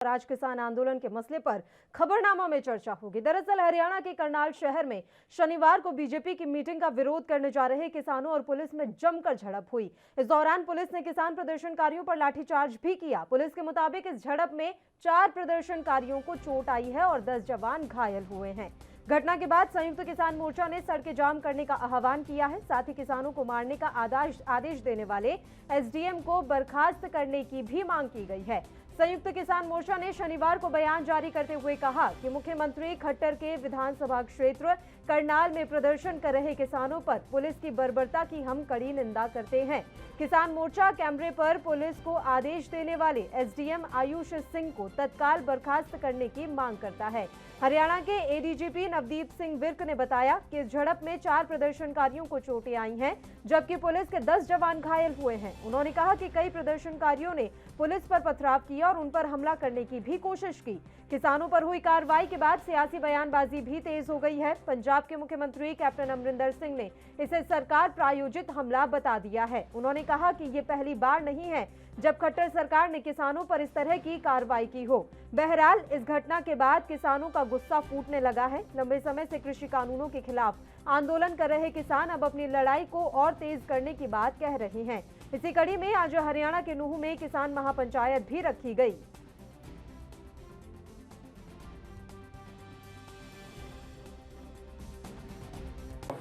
आज किसान आंदोलन के मसले पर खबरनामा में चर्चा होगी। दरअसल हरियाणा के करनाल शहर में शनिवार को बीजेपी की मीटिंग का विरोध करने जा रहे किसानों और पुलिस में जमकर झड़प हुई। इस दौरान पुलिस ने किसान प्रदर्शनकारियों पर लाठीचार्ज भी किया। पुलिस के मुताबिक इस झड़प में 4 प्रदर्शनकारियों को चोट आई है और 10 जवान घायल हुए हैं। घटना के बाद संयुक्त किसान मोर्चा ने सड़कें जाम करने का आह्वान किया है। साथ ही किसानों को मारने का आदेश देने वाले एसडीएम को बर्खास्त करने की भी मांग की गई है। संयुक्त किसान मोर्चा ने शनिवार को बयान जारी करते हुए कहा कि मुख्यमंत्री खट्टर के विधानसभा क्षेत्र करनाल में प्रदर्शन कर रहे किसानों पर पुलिस की बर्बरता की हम कड़ी निंदा करते हैं। किसान मोर्चा कैमरे पर पुलिस को आदेश देने वाले एसडीएम आयुष सिंह को तत्काल बर्खास्त करने की मांग करता है। हरियाणा के एडीजीपी नवदीप सिंह विर्क ने बताया कि इस झड़प में 4 प्रदर्शनकारियों को चोटें आई हैं, जबकि पुलिस के 10 जवान घायल हुए हैं। उन्होंने कहा कि कई प्रदर्शनकारियों ने पुलिस पर पथराव किया और उन पर हमला करने की भी कोशिश की। किसानों पर हुई कार्रवाई के बाद सियासी बयानबाजी भी तेज हो गई है। पंजाब के मुख्यमंत्री कैप्टन अमरिंदर सिंह ने इसे सरकार प्रायोजित हमला बता दिया है। उन्होंने कहा कि ये पहली बार नहीं है जब खट्टर सरकार ने किसानों पर इस तरह की कार्रवाई की हो। बहरहाल इस घटना के बाद किसानों का गुस्सा फूटने लगा है। लंबे समय से कृषि कानूनों के खिलाफ आंदोलन कर रहे किसान अब अपनी लड़ाई को और तेज करने की बात कह रहे हैं। इसी कड़ी में आज हरियाणा के नूंह में किसान महापंचायत भी रखी गई।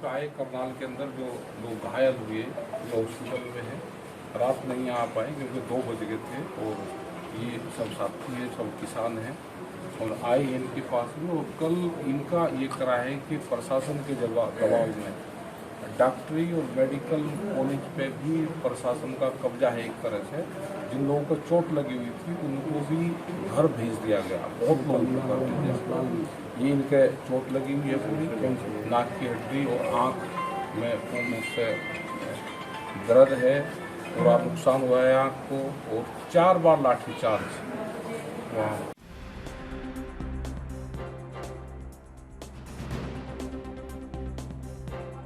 करनाल के अंदर जो लोग घायल हुए वो हॉस्पिटल में है, रात नहीं आ पाए क्योंकि 2 बज गए थे और ये सब साथी है, सब किसान हैं और आए इनके पास में। और कल इनका ये करा है कि प्रशासन के दबाव में डॉक्टरी और मेडिकल कॉलेज पे भी प्रशासन का कब्जा है। एक तरह से जिन लोगों को चोट लगी हुई थी उनको भी घर भेज दिया गया। बहुत लोगों को घर भेज दिया। ये इनके चोट लगी हुई है पूरी, नाक की हड्डी और आँख में से दर्द है और आप नुकसान हुआ है आँख को और 4 बार लाठीचार्ज वहाँ।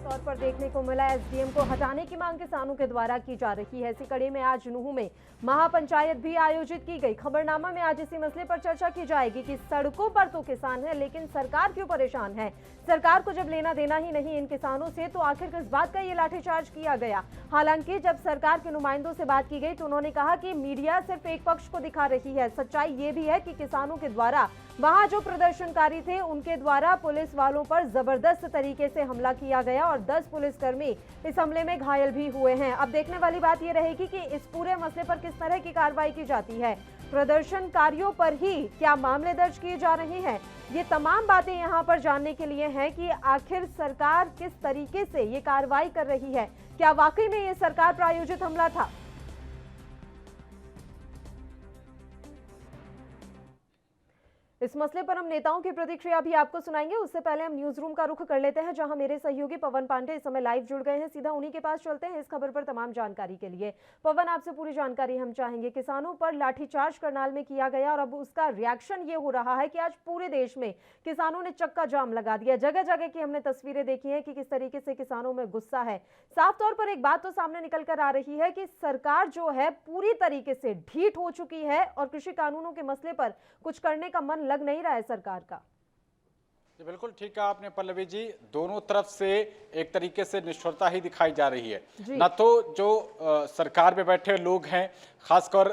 तौर पर देखने को मिला एसडीएम को हटाने की मांग किसानों के द्वारा की जा रही है। इसी कड़ी में आज नूंह में महापंचायत भी आयोजित की गई। खबरनामा में आज इसी मसले पर चर्चा की जाएगी कि सड़कों पर तो किसान है लेकिन सरकार क्यों परेशान है। सरकार को जब लेना देना ही नहीं इन किसानों से तो आखिर किस बात का ये लाठीचार्ज किया गया। हालांकि जब सरकार के नुमाइंदों से बात की गई तो उन्होंने कहा कि मीडिया सिर्फ एक पक्ष को दिखा रही है। सच्चाई ये भी है कि किसानों के द्वारा वहां जो प्रदर्शनकारी थे उनके द्वारा पुलिस वालों पर जबरदस्त तरीके से हमला किया गया और 10 पुलिसकर्मी इस हमले में घायल भी हुए हैं। अब देखने वाली बात यह रहेगी कि इस पूरे मसले पर किस तरह की कार्रवाई की जाती है। प्रदर्शनकारियों पर ही क्या मामले दर्ज किए जा रहे हैं, ये तमाम बातें यहां पर जानने के लिए हैं कि आखिर सरकार किस तरीके से ये कार्रवाई कर रही है। क्या वाकई में ये सरकार प्रायोजित हमला था? इस मसले पर हम नेताओं की प्रतिक्रिया भी आपको सुनाएंगे। उससे पहले हम न्यूज रूम का रुख कर लेते हैं, जहां मेरे सहयोगी पवन पांडे इस समय लाइव जुड़ गए हैं। सीधा उन्हीं के पास चलते हैं इस खबर पर तमाम जानकारी के लिए। पवन, आपसे पूरी जानकारी हम चाहेंगे। किसानों पर लाठीचार्ज करनाल में किया गया और अब उसका रिएक्शन ये हो रहा है कि आज पूरे देश में किसानों ने चक्का जाम लगा दिया। जगह जगह की हमने तस्वीरें देखी हैं कि किस तरीके से किसानों में गुस्सा है। साफ तौर पर एक बात तो सामने निकल कर आ रही है कि सरकार जो है पूरी तरीके से ढीठ हो चुकी है और कृषि कानूनों के मसले पर कुछ करने का मन लग नहीं रहा है सरकार का। जी बिल्कुल ठीक कहा आपने पल्लवी जी। दोनों तरफ से एक तरीके से निष्ठुरता ही दिखाई जा रही है। न तो जो सरकार में बैठे लोग हैं, खासकर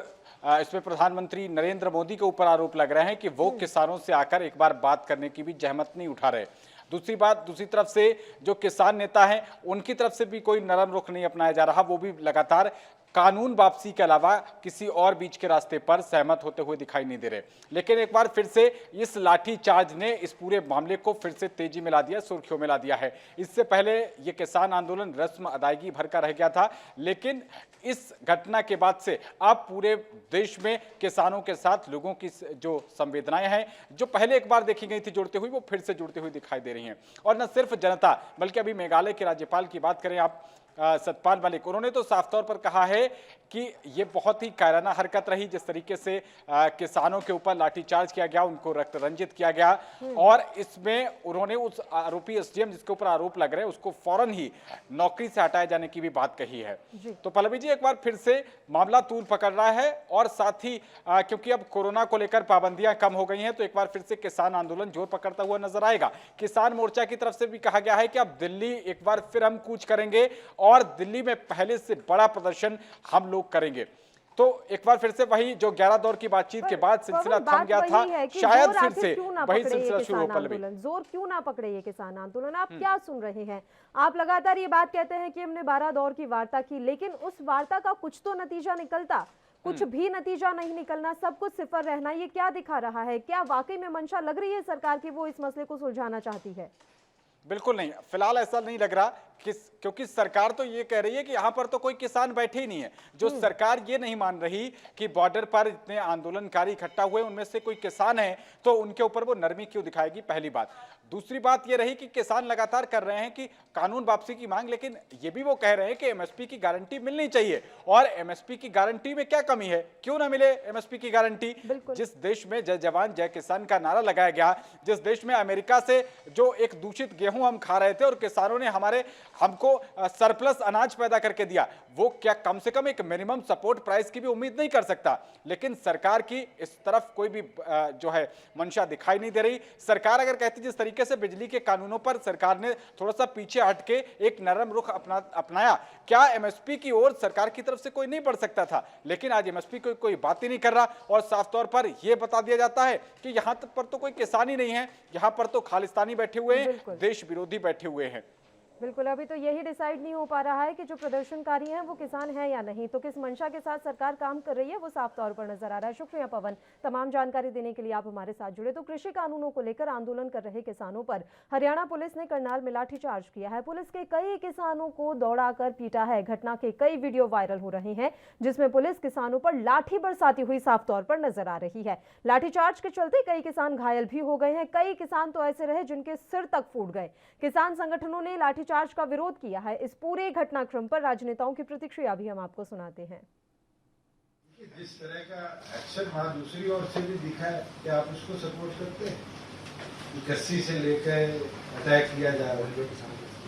इसमें प्रधानमंत्री नरेंद्र मोदी के ऊपर आरोप लग रहे हैं कि वो किसानों से आकर एक बार बात करने की भी जहमत नहीं उठा रहे। दूसरी तरफ से जो किसान नेता हैं उनकी तरफ से भी कोई नरम रुख नहीं अपनाया जा रहा। वो भी लगातार कानून वापसी के अलावा किसी और बीच के रास्ते पर सहमत होते हुए दिखाई नहीं दे रहे। लेकिन एक बार फिर से इस लाठीचार्ज ने इस पूरे मामले को फिर से तेजी में ला दिया, सुर्खियों में ला दिया है। इससे पहले ये किसान आंदोलन रस्म अदायगी भर का रह गया था, लेकिन इस घटना के बाद से अब पूरे देश में किसानों के साथ लोगों की जो संवेदनाएं हैं, जो पहले एक बार देखी गई थी जुड़ते हुई, वो फिर से जुड़ते हुए दिखाई दे रही हैं। और न सिर्फ जनता बल्कि अभी मेघालय के राज्यपाल की बात करें आप, सतपाल मलिक, उन्होंने तो साफ तौर पर कहा है कि ये बहुत ही कायराना हरकत रही, जिस तरीके से किसानों के ऊपर लाठीचार्ज किया गया, उनको रक्त रंजित किया गया और इसमें उन्होंने उस आरोपी एसडीएम जिसके ऊपर आरोप लग रहे हैं उसको फौरन ही नौकरी से हटाए जाने की भी बात कही है। तो पल्लवी जी, एक बार फिर से मामला तूल पकड़ रहा है और साथ ही क्योंकि अब कोरोना को लेकर पाबंदियां कम हो गई हैं तो एक बार फिर से किसान आंदोलन जोर पकड़ता हुआ नजर आएगा। किसान मोर्चा की तरफ से भी कहा गया है कि अब दिल्ली एक बार फिर हम कूच करेंगे और दिल्ली में पहले से बड़ा प्रदर्शन हम लोग करेंगे। तो एक बार फिर से वही जो 11 दौर की बातचीत के बाद सिलसिला थम गया था, शायद फिर से वही सिलसिला शुरू हो। पल्लवी, जोर क्यों ना पकड़े ये किसान आंदोलन? आप क्या सुन रहे हैं? आप लगातार ये बात कहते हैं कि हमने 12 दौर की वार्ता की, लेकिन उस वार्ता का कुछ तो नतीजा निकलता, कुछ भी नतीजा नहीं निकलना, सब कुछ सिफर रहना, ये क्या दिखा रहा है? क्या वाकई में मंशा लग रही है सरकार की वो इस मसले को सुलझाना चाहती है? बिल्कुल नहीं, फिलहाल ऐसा नहीं लग रहा क्योंकि सरकार तो ये कह रही है कि यहाँ पर तो कोई किसान बैठे ही नहीं है। जो सरकार ये नहीं मान रही कि बॉर्डर पर इतने आंदोलनकारी इकट्ठा हुए उनमें से कोई किसान है तो उनके ऊपर वो नरमी क्यों दिखाएगी, पहली बात। दूसरी बात ये रही कि किसान लगातार कर रहे हैं कि कानून वापसी की मांग, लेकिन ये भी वो कह रहे हैं कि एमएसपी की गारंटी मिलनी चाहिए। और एमएसपी की गारंटी में क्या कमी है? क्यों ना मिले एमएसपी की गारंटी? जिस देश में जय जवान जय किसान का नारा लगाया गया, जिस देश में अमेरिका से जो एक दूषित गेहूं हम खा रहे थे और किसानों ने हमको सरप्लस अनाज पैदा करके दिया, वो क्या कम से कम एक मिनिमम सपोर्ट प्राइस की भी उम्मीद नहीं कर सकता? लेकिन सरकार की इस तरफ कोई भी जो है मंशा दिखाई नहीं दे रही। सरकार अगर कहती जिस तरीके से बिजली के कानूनों पर सरकार ने थोड़ा सा पीछे हटके एक नरम रुख अपनाया, क्या एमएसपी की ओर सरकार की तरफ से कोई नहीं बढ़ सकता था? लेकिन आज एमएसपी कोई बात ही नहीं कर रहा और साफ तौर पर यह बता दिया जाता है कि यहां पर तो कोई किसान ही नहीं है, यहां पर तो खालिस्तानी बैठे हुए हैं, देश विरोधी बैठे हुए हैं। बिल्कुल, अभी तो यही डिसाइड नहीं हो पा रहा है कि जो प्रदर्शनकारी हैं वो किसान हैं या नहीं। तो किस मंशा के साथ सरकार काम कर रही है वो साफ तौर पर नजर आ रहा है। शुक्रिया पवन, तमाम जानकारी देने के लिए आप हमारे साथ जुड़े। तो कृषि कानूनों को लेकर आंदोलन कर रहे किसानों पर हरियाणा पुलिस ने करनाल में लाठीचार्ज किया है। पुलिस के कई किसानों को दौड़ाकर पीटा है। घटना के कई वीडियो वायरल हो रहे हैं जिसमें पुलिस किसानों पर लाठी बरसाती हुई साफ तौर पर नजर आ रही है। लाठीचार्ज के चलते कई किसान घायल भी हो गए हैं। कई किसान तो ऐसे रहे जिनके सिर तक फूट गए। किसान संगठनों ने लाठीचार्ज का विरोध किया है। इस पूरे घटनाक्रम पर राजनेताओं की प्रतिक्रिया भी हम आपको सुनाते हैं। जिस तरह का एक्शन वहां दूसरी ओर से भी दिखा है, क्या आप उसको सपोर्ट करते हैं? कस्सी से लेकर अटैक किया जा रहा है।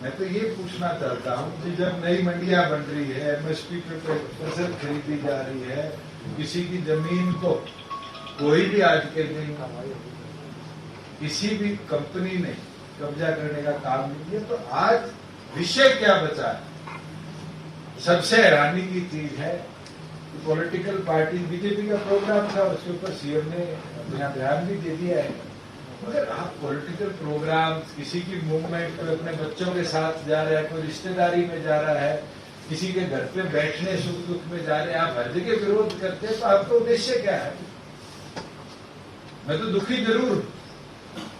मैं तो ये पूछना चाहता हूँ कि जब नई मंडियां बन रही है, एमएसपी पे फसल खरीदी जा रही है, किसी की जमीन को कोई भी आज के दिन किसी भी कंपनी ने कब्जा करने का काम नहीं किया, तो आज विषय क्या बचा है? सबसे हैरानी की चीज है कि पॉलिटिकल पार्टी, बीजेपी का प्रोग्राम था, उसके ऊपर सीएम ने अपना ध्यान भी दे दिया है, मगर आप पॉलिटिकल प्रोग्राम, किसी की मूवमेंट, कोई अपने बच्चों के साथ जा रहा है, कोई रिश्तेदारी में जा रहा है, किसी के घर पे बैठने सुख दुख में जा रहे हैं, आप हर जगह विरोध करते हैं, तो आपका उद्देश्य क्या है? मैं तो दुखी जरूर,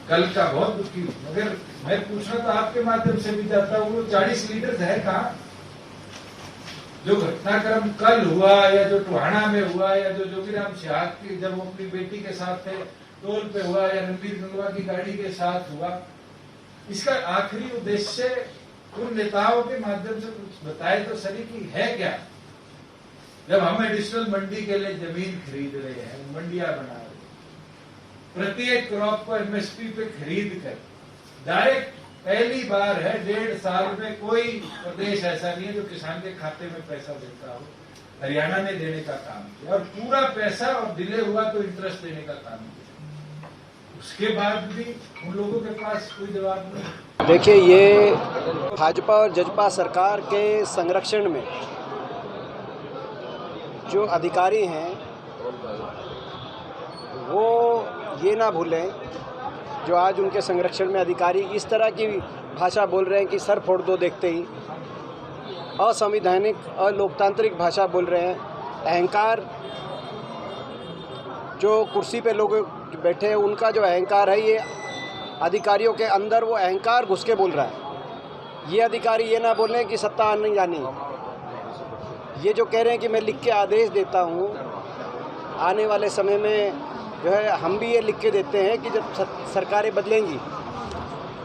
कल का बहुत दुखी हूं, मगर मैं पूछना तो आपके माध्यम से भी चाहता हूँ, वो 40 लीडर्स है कहाँ? जो घटनाक्रम कल हुआ या जो टोहाना में हुआ या जो जोगीराम सिहाग की जब वो अपनी बेटी के साथ थे टोल पे हुआ या रणबीर गंगवा की गाड़ी के साथ हुआ, इसका आखिरी उद्देश्य उन नेताओं के माध्यम से कुछ बताए तो सही कि है क्या? जब हम एडिशनल मंडी के लिए जमीन खरीद रहे हैं, मंडियां बना रहे हैं, प्रत्येक क्रॉप को एमएसपी पे खरीद कर डायरेक्ट, पहली बार है 1.5 साल में कोई प्रदेश ऐसा नहीं है जो किसान के खाते में पैसा देता हो। हरियाणा ने देने का काम किया और पूरा पैसा, और डिले हुआ तो इंटरेस्ट देने का काम किया। उसके बाद भी उन लोगों के पास कोई जवाब नहीं। देखिए, ये भाजपा और जजपा सरकार के संरक्षण में जो अधिकारी हैं वो ये ना भूलें, जो आज उनके संरक्षण में अधिकारी इस तरह की भाषा बोल रहे हैं कि सर फोड़ दो देखते ही, असंवैधानिक अलोकतांत्रिक भाषा बोल रहे हैं। अहंकार, जो कुर्सी पे लोग बैठे हैं उनका जो अहंकार है, ये अधिकारियों के अंदर वो अहंकार घुस के बोल रहा है। ये अधिकारी ये ना बोल रहे हैं कि सत्ता आनी जानी, ये जो कह रहे हैं कि मैं लिख के आदेश देता हूँ, आने वाले समय में जो है हम भी ये लिख के देते हैं कि जब सरकारें बदलेंगी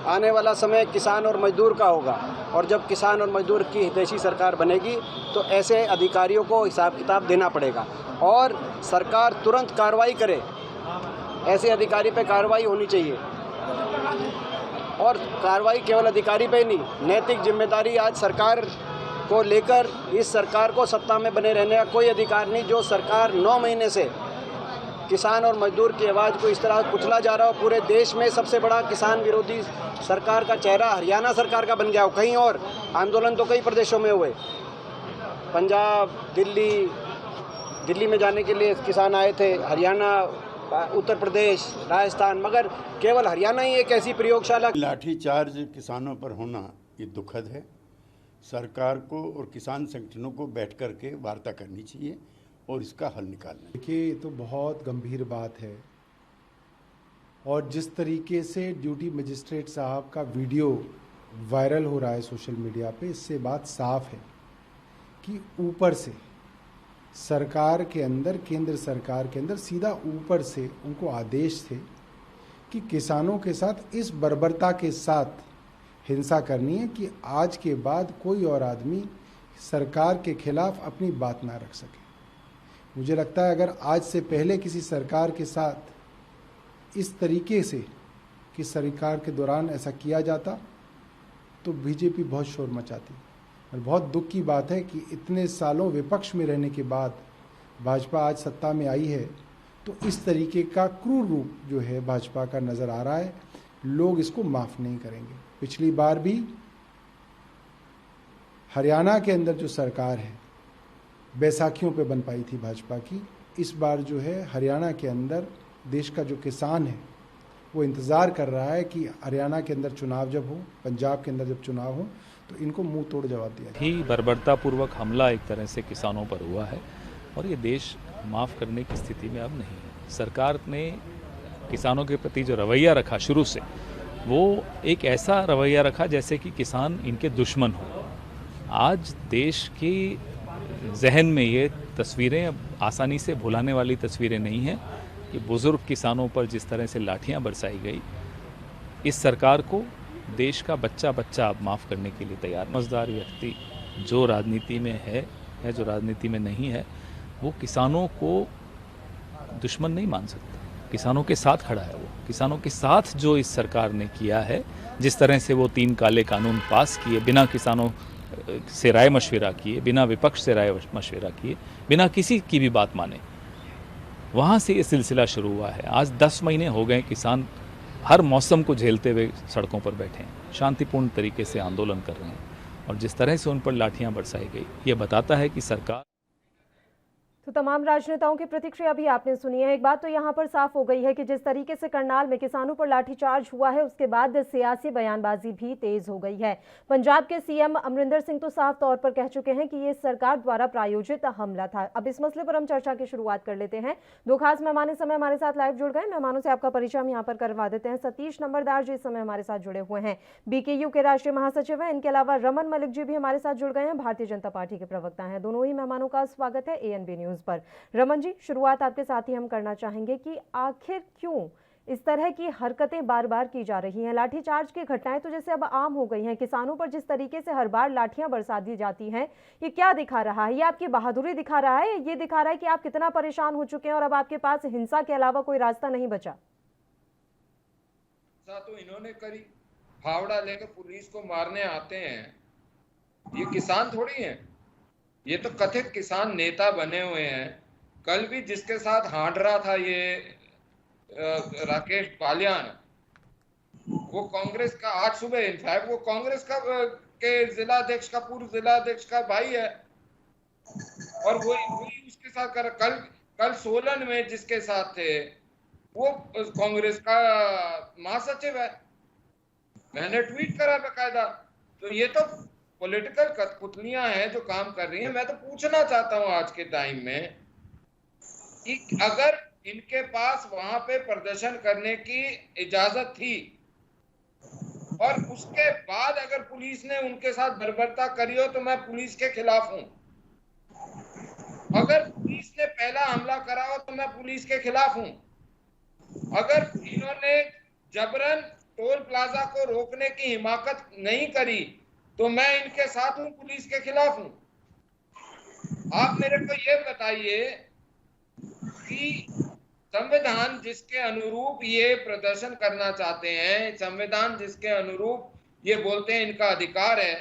आने वाला समय किसान और मजदूर का होगा, और जब किसान और मजदूर की हितैषी सरकार बनेगी तो ऐसे अधिकारियों को हिसाब किताब देना पड़ेगा और सरकार तुरंत कार्रवाई करे। ऐसे अधिकारी पे कार्रवाई होनी चाहिए, और कार्रवाई केवल अधिकारी पे नहीं, नैतिक जिम्मेदारी आज सरकार को लेकर इस सरकार को सत्ता में बने रहने का कोई अधिकार नहीं। जो सरकार 9 महीने से किसान और मजदूर की आवाज़ को इस तरह कुचला जा रहा हो, पूरे देश में सबसे बड़ा किसान विरोधी सरकार का चेहरा हरियाणा सरकार का बन गया हो। कहीं और आंदोलन तो कई प्रदेशों में हुए, पंजाब, दिल्ली में जाने के लिए किसान आए थे, हरियाणा, उत्तर प्रदेश, राजस्थान, मगर केवल हरियाणा ही एक ऐसी प्रयोगशाला। लाठीचार्ज किसानों पर होना ये दुखद है। सरकार को और किसान संगठनों को बैठ कर के वार्ता करनी चाहिए और इसका हल निकालना। देखिए, ये तो बहुत गंभीर बात है, और जिस तरीके से ड्यूटी मजिस्ट्रेट साहब का वीडियो वायरल हो रहा है सोशल मीडिया पे, इससे बात साफ है कि ऊपर से सरकार के अंदर, केंद्र सरकार के अंदर सीधा ऊपर से उनको आदेश थे कि किसानों के साथ इस बर्बरता के साथ हिंसा करनी है कि आज के बाद कोई और आदमी सरकार के खिलाफ अपनी बात ना रख सके। मुझे लगता है अगर आज से पहले किसी सरकार के साथ इस तरीके से कि सरकार के दौरान ऐसा किया जाता तो बीजेपी बहुत शोर मचाती। और बहुत दुख की बात है कि इतने सालों विपक्ष में रहने के बाद भाजपा आज सत्ता में आई है तो इस तरीके का क्रूर रूप जो है भाजपा का नज़र आ रहा है। लोग इसको माफ़ नहीं करेंगे। पिछली बार भी हरियाणा के अंदर जो सरकार है बैसाखियों पे बन पाई थी भाजपा की, इस बार जो है हरियाणा के अंदर देश का जो किसान है वो इंतज़ार कर रहा है कि हरियाणा के अंदर चुनाव जब हो, पंजाब के अंदर जब चुनाव हो, तो इनको मुंह तोड़ जवाब दिया जाए। ही बर्बरतापूर्वक हमला एक तरह से किसानों पर हुआ है और ये देश माफ़ करने की स्थिति में अब नहीं है। सरकार ने किसानों के प्रति जो रवैया रखा शुरू से, वो एक ऐसा रवैया रखा जैसे कि किसान इनके दुश्मन हो। आज देश की जहन में ये तस्वीरें अब आसानी से भुलाने वाली तस्वीरें नहीं हैं कि बुज़ुर्ग किसानों पर जिस तरह से लाठियां बरसाई गई। इस सरकार को देश का बच्चा बच्चा अब माफ़ करने के लिए तैयार। समझदार व्यक्ति जो राजनीति में है जो राजनीति में नहीं है, वो किसानों को दुश्मन नहीं मान सकता। किसानों के साथ खड़ा है। वो किसानों के साथ जो इस सरकार ने किया है, जिस तरह से वो 3 काले कानून पास किए बिना किसानों से राय मशविरा किए, बिना विपक्ष से राय मशविरा किए, बिना किसी की भी बात माने, वहाँ से ये सिलसिला शुरू हुआ है। आज 10 महीने हो गए किसान हर मौसम को झेलते हुए सड़कों पर बैठे हैं, शांतिपूर्ण तरीके से आंदोलन कर रहे हैं, और जिस तरह से उन पर लाठियां बरसाई गई, ये बताता है कि सरकार। तो तमाम राजनेताओं की प्रतिक्रिया भी आपने सुनी है। एक बात तो यहाँ पर साफ हो गई है कि जिस तरीके से करनाल में किसानों पर लाठीचार्ज हुआ है, उसके बाद सियासी बयानबाजी भी तेज हो गई है। पंजाब के सीएम अमरिंदर सिंह तो साफ तौर पर कह चुके हैं कि ये सरकार द्वारा प्रायोजित हमला था। अब इस मसले पर हम चर्चा की शुरुआत कर लेते हैं। 2 खास मेहमान इस समय हमारे साथ लाइव जुड़ गए। मेहमानों से आपका परिचय हम यहाँ पर करवा देते हैं। सतीश नंबरदार जी इस समय हमारे साथ जुड़े हुए हैं, BKU के राष्ट्रीय महासचिव हैं। इनके अलावा रमन मलिक जी भी हमारे साथ जुड़ गए हैं, भारतीय जनता पार्टी के प्रवक्ता हैं। दोनों ही मेहमानों का स्वागत है ANB न्यूज पर। रमन जी, शुरुआत आपके साथ ही हम करना चाहेंगे कि आखिर क्यों इस तरह की हरकतें बार बार की जा रही हैं। लाठीचार्ज की घटनाएं तो जैसे अब आम हो गई हैं, किसानों पर जिस तरीके से हर बार लाठियां बरसा दी जाती हैं, ये क्या दिखा रहा है? ये आपकी बहादुरी दिखा रहा है, ये दिखा रहा है कि आप कितना परेशान हो चुके हैं और अब आपके पास हिंसा के अलावा कोई रास्ता नहीं बचा? तो इन्होंने करी, फावड़ा लेकर पुलिस को मारने आते हैं। ये किसान थोड़ी हैं, ये तो कथित किसान नेता बने हुए हैं। कल भी जिसके साथ हांड रहा था ये राकेश बालियान, वो कांग्रेस का, आज सुबह इनफैक्ट वो कांग्रेस का के जिलाध्यक्ष का, पूर्व जिलाध्यक्ष का भाई है, और वही उसके साथ कर। कल सोलन में जिसके साथ थे वो कांग्रेस का महासचिव है। मैंने ट्वीट करा बकायदा। तो ये तो पॉलिटिकल कठपुतलियां हैं जो काम कर रही हैं। मैं तो पूछना चाहता हूं आज के टाइम में कि अगर इनके पास वहां पे प्रदर्शन करने की इजाजत थी और उसके बाद अगर पुलिस ने उनके साथ बर्बरता करी हो तो मैं पुलिस के खिलाफ हूं। अगर पुलिस ने पहला हमला करा हो तो मैं पुलिस के खिलाफ हूं। अगर इन्होंने जबरन टोल प्लाजा को रोकने की हिमाकत नहीं करी तो मैं इनके साथ हूं, पुलिस के खिलाफ हूं। आप मेरे को ये बताइए कि संविधान जिसके अनुरूप ये प्रदर्शन करना चाहते हैं, संविधान जिसके अनुरूप ये बोलते हैं इनका अधिकार है,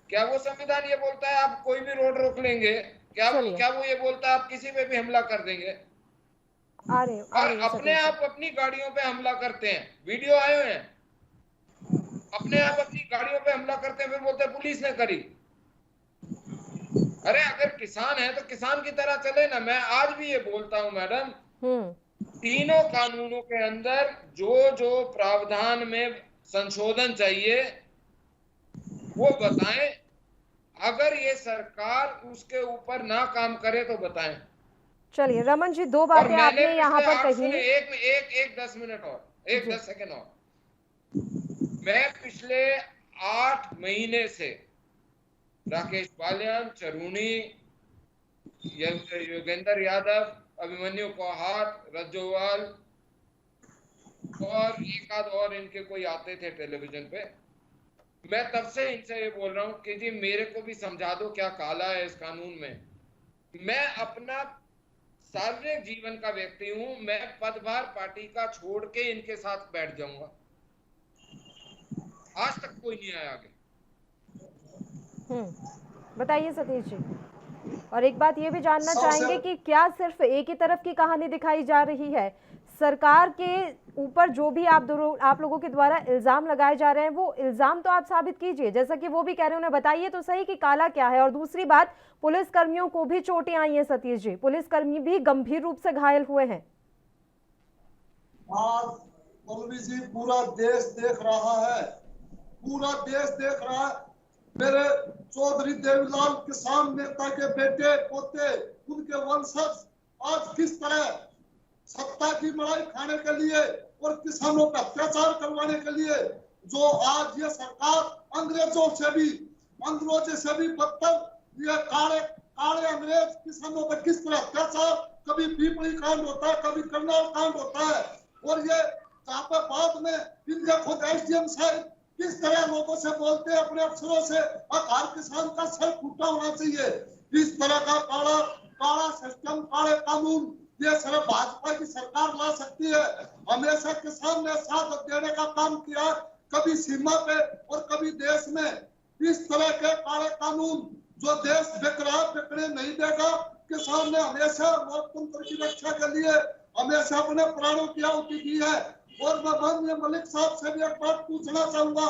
क्या वो संविधान ये बोलता है आप कोई भी रोड रोक लेंगे? क्या वो ये बोलता है आप किसी पे भी हमला कर देंगे? और अपने आप अपनी गाड़ियों पे हमला करते हैं, वीडियो आए हुए हैं, अपने आप अपनी गाड़ियों पे हमला करते हैं, फिर बोलते हैं पुलिस ने करी। अरे अगर किसान है तो किसान की तरह चले ना। मैं आज भी ये बोलता हूं मैडम, तीनों कानूनों के अंदर जो जो प्रावधान में संशोधन चाहिए वो बताएं। अगर ये सरकार उसके ऊपर ना काम करे तो बताएं। चलिए रमन जी, दो बातें आपने यहाँ पर कही। एक 10 मिनट और, 10 सेकंड और। मैं पिछले 8 महीने से राकेश बालियान, चरूनी, योगेंद्र यादव, अभिमन्यु कोहाट, रज्जोवाल और एक आध और इनके कोई आते थे टेलीविजन पे, मैं तब से इनसे ये बोल रहा हूं कि जी मेरे को भी समझा दो क्या काला है इस कानून में। मैं अपना सार्वजनिक जीवन का व्यक्ति हूं, मैं पदभार पार्टी का छोड़ के इनके साथ बैठ जाऊंगा। आज तक कोई नहीं आया आगे। बताइए सतीश जी, और एक बात ये भी जानना चाहेंगे कि क्या सिर्फ एक ही तरफ की कहानी दिखाई जा रही है? सरकार के ऊपर जो भी आप लोगों के द्वारा इल्जाम लगाए जा रहे हैं वो इल्जाम तो आप साबित कीजिए, जैसा कि वो भी कह रहे हैं, उन्हें बताइए तो सही कि काला क्या है। और दूसरी बात, पुलिस कर्मियों को भी चोटें आई हैं सतीश जी, पुलिसकर्मी भी गंभीर रूप से घायल हुए हैं। आज मौलवी जी पूरा देश देख रहा है, पूरा देश देख रहा है। मेरे चौधरी देवीलाल किसान नेता के बेटे पोते, उनके वंशज आज किस तरह सत्ता की मलाई खाने के लिए और किसानों पर अत्याचार करवाने के लिए जो आज ये सरकार अंग्रेजों से भी बदतर, ये काले अंग्रेज किसानों पर किस तरह अत्याचार, कभी पीपली कांड होता है, कभी करनाल कांड होता है, और ये बाद में इनके खुद एसडीएम साहब किस तरह लोगों से बोलते हैं, अपने अफसरों से, और हर किसान का सर फूटा होना चाहिए। इस तरह का काला सिस्टम, काले कानून ये सिर्फ भाजपा की सरकार ला सकती है। हमेशा किसान ने साथ देने का काम किया, कभी सीमा पे और कभी देश में। इस तरह के काले कानून जो देश बिकने नहीं देगा। किसान ने हमेशा लोकतंत्र की रक्षा के लिए हमेशा अपने प्राणों की आहुति दी है। और मैं माननीय मलिक साहब से भी एक बात पूछना चाहूंगा,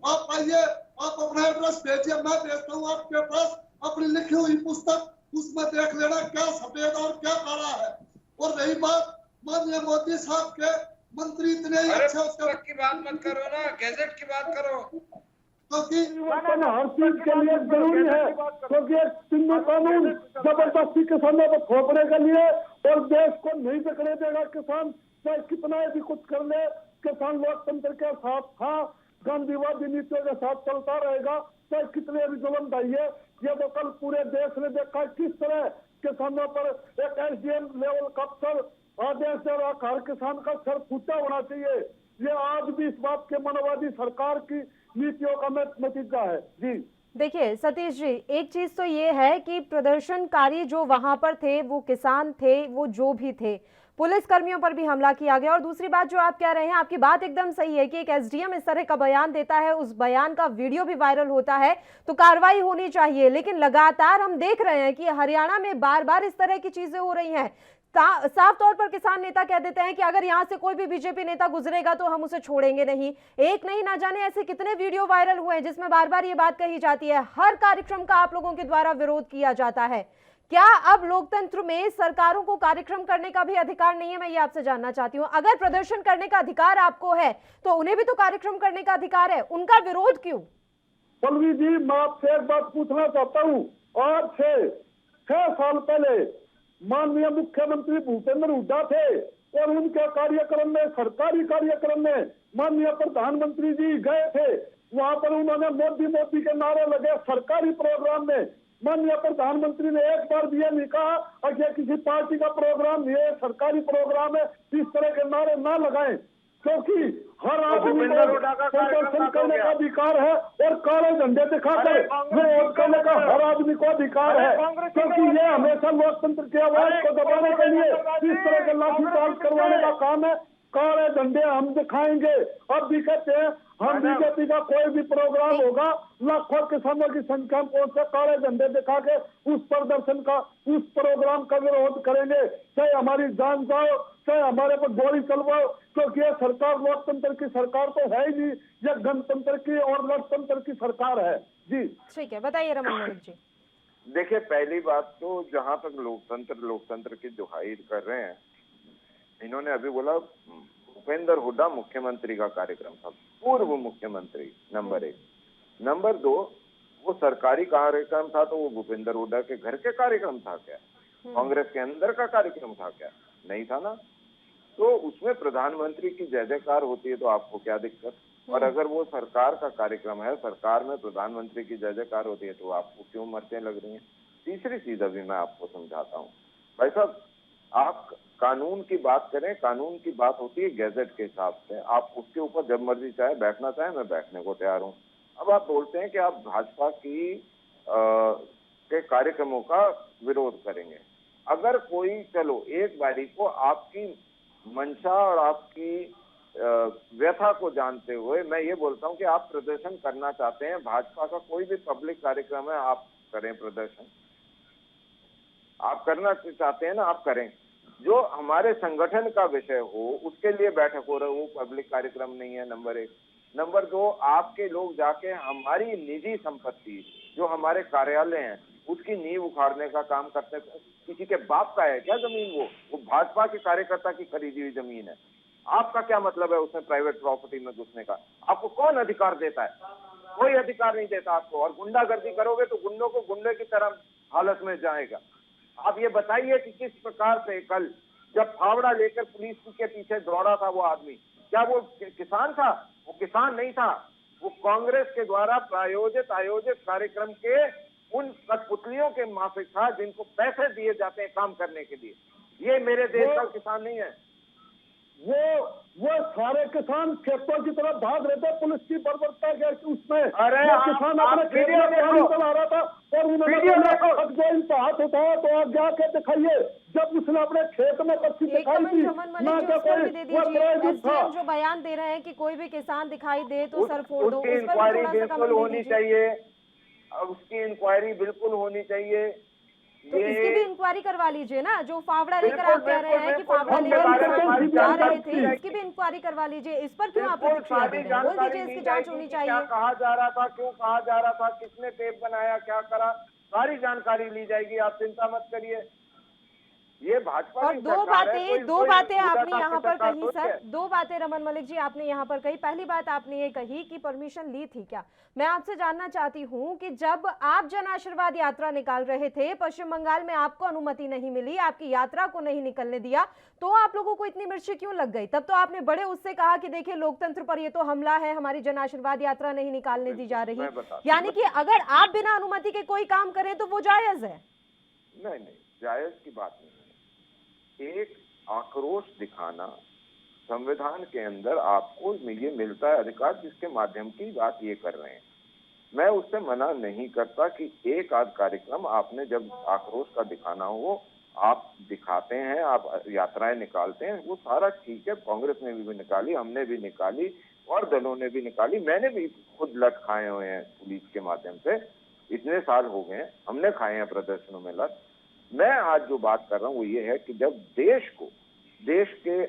आप आइए, आप अपना एड्रेस भेजिए, मैं भेजता हूँ आपके पास अपनी लिखी हुई पुस्तक, उसमें देख लेना क्या सफेद और क्या काला है। और रही बात माननीय मोदी साहब के मंत्री इतने ही अच्छे, पुस्तक की बात मत करो ना, गैजेट की बात करो, क्योंकि हर चीज के लिए जरूरी है, क्योंकि एक सिंधु कानून जबरदस्ती किसानों को थोपने के लिए और देश को नहीं बिकने देगा। किसान चाहे कितना भी कुछ कर ले, किसान लोकतंत्र के साथ था, गांधीवादी नीतियों के साथ चलता रहेगा, चाहे कितने भी जुल्म ढाइए। ये तो कल पूरे देश ने देखा किस तरह किसानों पर एक एसडीएम लेवल का अफसर आदेश दे रहा, हर किसान का सर फूटा होना चाहिए। ये आज भी इस बात के मनोवादी सरकार की नीतियों का नतीजा है। जी देखिए सतीश जी, एक चीज तो ये है कि प्रदर्शनकारी जो वहां पर थे, वो किसान थे, वो जो भी थे, पुलिस कर्मियों पर भी हमला किया गया। और दूसरी बात जो आप कह रहे हैं, आपकी बात एकदम सही है कि एक एसडीएम इस तरह का बयान देता है, उस बयान का वीडियो भी वायरल होता है, तो कार्रवाई होनी चाहिए। लेकिन लगातार हम देख रहे हैं कि हरियाणा में बार बार इस तरह की चीजें हो रही हैं। साफ तौर पर किसान नेता कह देते हैं कि अगर यहां से कोई भी बीजेपी नेता गुजरेगा तो हम उसे छोड़ेंगे नहीं। एक नहीं, ना जाने ऐसे कितने वीडियो वायरल हुए हैं जिसमें बार बार ये बात कही जाती है। हर कार्यक्रम का आप लोगों के द्वारा विरोध किया जाता है। क्या अब लोकतंत्र में सरकारों को कार्यक्रम करने का भी अधिकार नहीं है? मैं ये आपसे जानना चाहती हूँ। अगर प्रदर्शन करने का अधिकार आपको है तो उन्हें भी तो कार्यक्रम करने का अधिकार है, उनका विरोध क्यों? पल्लवी जी, मैं आपसे एक बात पूछना चाहता हूँ। आज से 6 साल पहले माननीय मुख्यमंत्री भूपेंद्र हुड्डा थे और उनके कार्यक्रम में, सरकारी कार्यक्रम में माननीय प्रधानमंत्री जी गए थे। वहां पर उन्होंने मोदी मोदी के नारे लगे। सरकारी प्रोग्राम में माननीय प्रधानमंत्री ने एक बार भी ये नहीं कहा कि किसी पार्टी का प्रोग्राम, ये सरकारी प्रोग्राम है, इस तरह के नारे ना लगाएं। क्योंकि हर आदमी को प्रदर्शन करने का अधिकार है और काले झंडे दिखाकर विरोध करने का हर आदमी को अधिकार है, क्योंकि ये हमेशा लोकतंत्र की आवाज को दबाने के लिए इस तरह के लाठीचार्ज करवाने का काम है। काले झंडे हम दिखाएंगे। अब भी कहते हैं हम बीजेपी का कोई भी प्रोग्राम होगा, लाखों किसानों की संख्या में पहुंचकर काले झंडे दिखा के उस प्रदर्शन का, उस प्रोग्राम का विरोध करेंगे, चाहे हमारी जान जाओ, चाहे हमारे पर गोली चलवाओ, क्योंकि ये सरकार लोकतंत्र की सरकार तो है ही नहीं, यह गणतंत्र की और लोकतंत्र की सरकार है। जी ठीक है, बताइए रमन मलिक जी। देखिए, पहली बात तो जहां तक लोकतंत्र की दुहाई कर रहे हैं, इन्होंने अभी बोला भूपेंद्र हुड्डा मुख्यमंत्री का कार्यक्रम था, पूर्व मुख्यमंत्री, नंबर 1। नंबर 2, वो सरकारी कार्यक्रम था तो वो भूपेंद्र हुड्डा के घर के कार्यक्रम था क्या? कांग्रेस के अंदर का कार्यक्रम था क्या? नहीं था ना। तो उसमें प्रधानमंत्री की जय जयकार होती है तो आपको क्या दिक्कत? और अगर वो सरकार का कार्यक्रम है, सरकार में प्रधानमंत्री की जय जयकार होती है तो आपको क्यों मरते लग रही है? तीसरी चीज अभी मैं आपको समझाता हूँ। भाई साहब, आप कानून की बात करें, कानून की बात होती है गैजेट के हिसाब से, आप उसके ऊपर जब मर्जी चाहे बैठना चाहे, मैं बैठने को तैयार हूँ। अब आप बोलते हैं कि आप भाजपा के कार्यक्रमों का विरोध करेंगे। अगर कोई, चलो एक बारी को आपकी मंशा और आपकी व्यथा को जानते हुए मैं ये बोलता हूँ कि आप प्रदर्शन करना चाहते हैं, भाजपा का कोई भी पब्लिक कार्यक्रम है, आप करें प्रदर्शन, आप करना चाहते हैं ना, आप करें। जो हमारे संगठन का विषय हो उसके लिए बैठक हो रहा है, वो पब्लिक कार्यक्रम नहीं है, नंबर 1। नंबर 2, आपके लोग जाके हमारी निजी संपत्ति जो हमारे कार्यालय हैं उसकी नींव उखाड़ने का काम करते हैं। किसी के बाप का है क्या जमीन? वो भाजपा के कार्यकर्ता की खरीदी हुई जमीन है। आपका क्या मतलब है उसमें प्राइवेट प्रॉपर्टी में घुसने का? आपको कौन अधिकार देता है? कोई अधिकार नहीं देता आपको। और गुंडागर्दी करोगे तो गुंडों को गुंडे की तरह हालत में जाएगा। आप ये बताइए कि किस प्रकार से कल जब फावड़ा लेकर पुलिस के पीछे दौड़ा था वो आदमी, क्या वो किसान था? वो किसान नहीं था, वो कांग्रेस के द्वारा आयोजित कार्यक्रम के उन कठपुतलियों के माफिक था जिनको पैसे दिए जाते हैं काम करने के लिए। ये मेरे देश का किसान नहीं है। वो सारे किसान खेतों की तरफ भाग रहे थे पुलिस की बर्बरता के उसमें। अरे किसान अपने खेत में पानी चला रहा था और उन्होंने हाथ उठाया तो आप जाके दिखाइए जब उसने अपने खेत में पक्षी दिखाई थी ना क्या कोई जो बयान दे रहे हैं कि कोई भी किसान दिखाई दे तो सर फोड़ दो, उसकी इंक्वायरी बिल्कुल होनी चाहिए, उसकी इंक्वायरी बिल्कुल होनी चाहिए। तो इसकी भी इंक्वायरी करवा लीजिए ना, जो फावड़ा लेकर आप कह रहे हैं कि फावड़ा लेकर जा रहे थे, इसकी भी इंक्वायरी करवा लीजिए। इस पर क्यों आप प्रतिक्रिया दे रहे हैं? बोल दीजिए इसकी जांच होनी चाहिए। क्या कहा जा रहा था, क्यों कहा जा रहा था, किसने टेप बनाया, क्या करा, सारी जानकारी ली जाएगी, आप चिंता मत करिए। ये भाजपा और दो बातें आपने यहाँ पर कही सर, 2 बातें रमन मलिक जी आपने यहाँ पर कही। पहली बात आपने ये कही कि परमिशन ली थी क्या। मैं आपसे जानना चाहती हूँ कि जब आप जन आशीर्वाद यात्रा निकाल रहे थे पश्चिम बंगाल में, आपको अनुमति नहीं मिली, आपकी यात्रा को नहीं निकलने दिया, तो आप लोगों को इतनी मिर्ची क्यों लग गई? तब तो आपने बड़े उससे कहा कि देखिए लोकतंत्र पर ये तो हमला है, हमारी जन आशीर्वाद यात्रा नहीं निकालने दी जा रही। यानी कि अगर आप बिना अनुमति के कोई काम करें तो वो जायज है? नहीं, जायज की बात नहीं। एक आक्रोश दिखाना संविधान के अंदर आपको ये मिलता है अधिकार, जिसके माध्यम की बात ये कर रहे हैं। मैं उससे मना नहीं करता कि एक आध कार्यक्रम आपने जब आक्रोश का दिखाना हो आप दिखाते हैं, आप यात्राएं निकालते हैं, वो सारा ठीक है। कांग्रेस ने भी निकाली, हमने भी निकाली और दलों ने भी निकाली। मैंने भी खुद लठ खाए हुए हैं पुलिस के माध्यम से, इतने साल हो गए हमने खाए हैं प्रदर्शनों में लठ। मैं आज जो बात कर रहा हूँ वो ये है कि जब देश के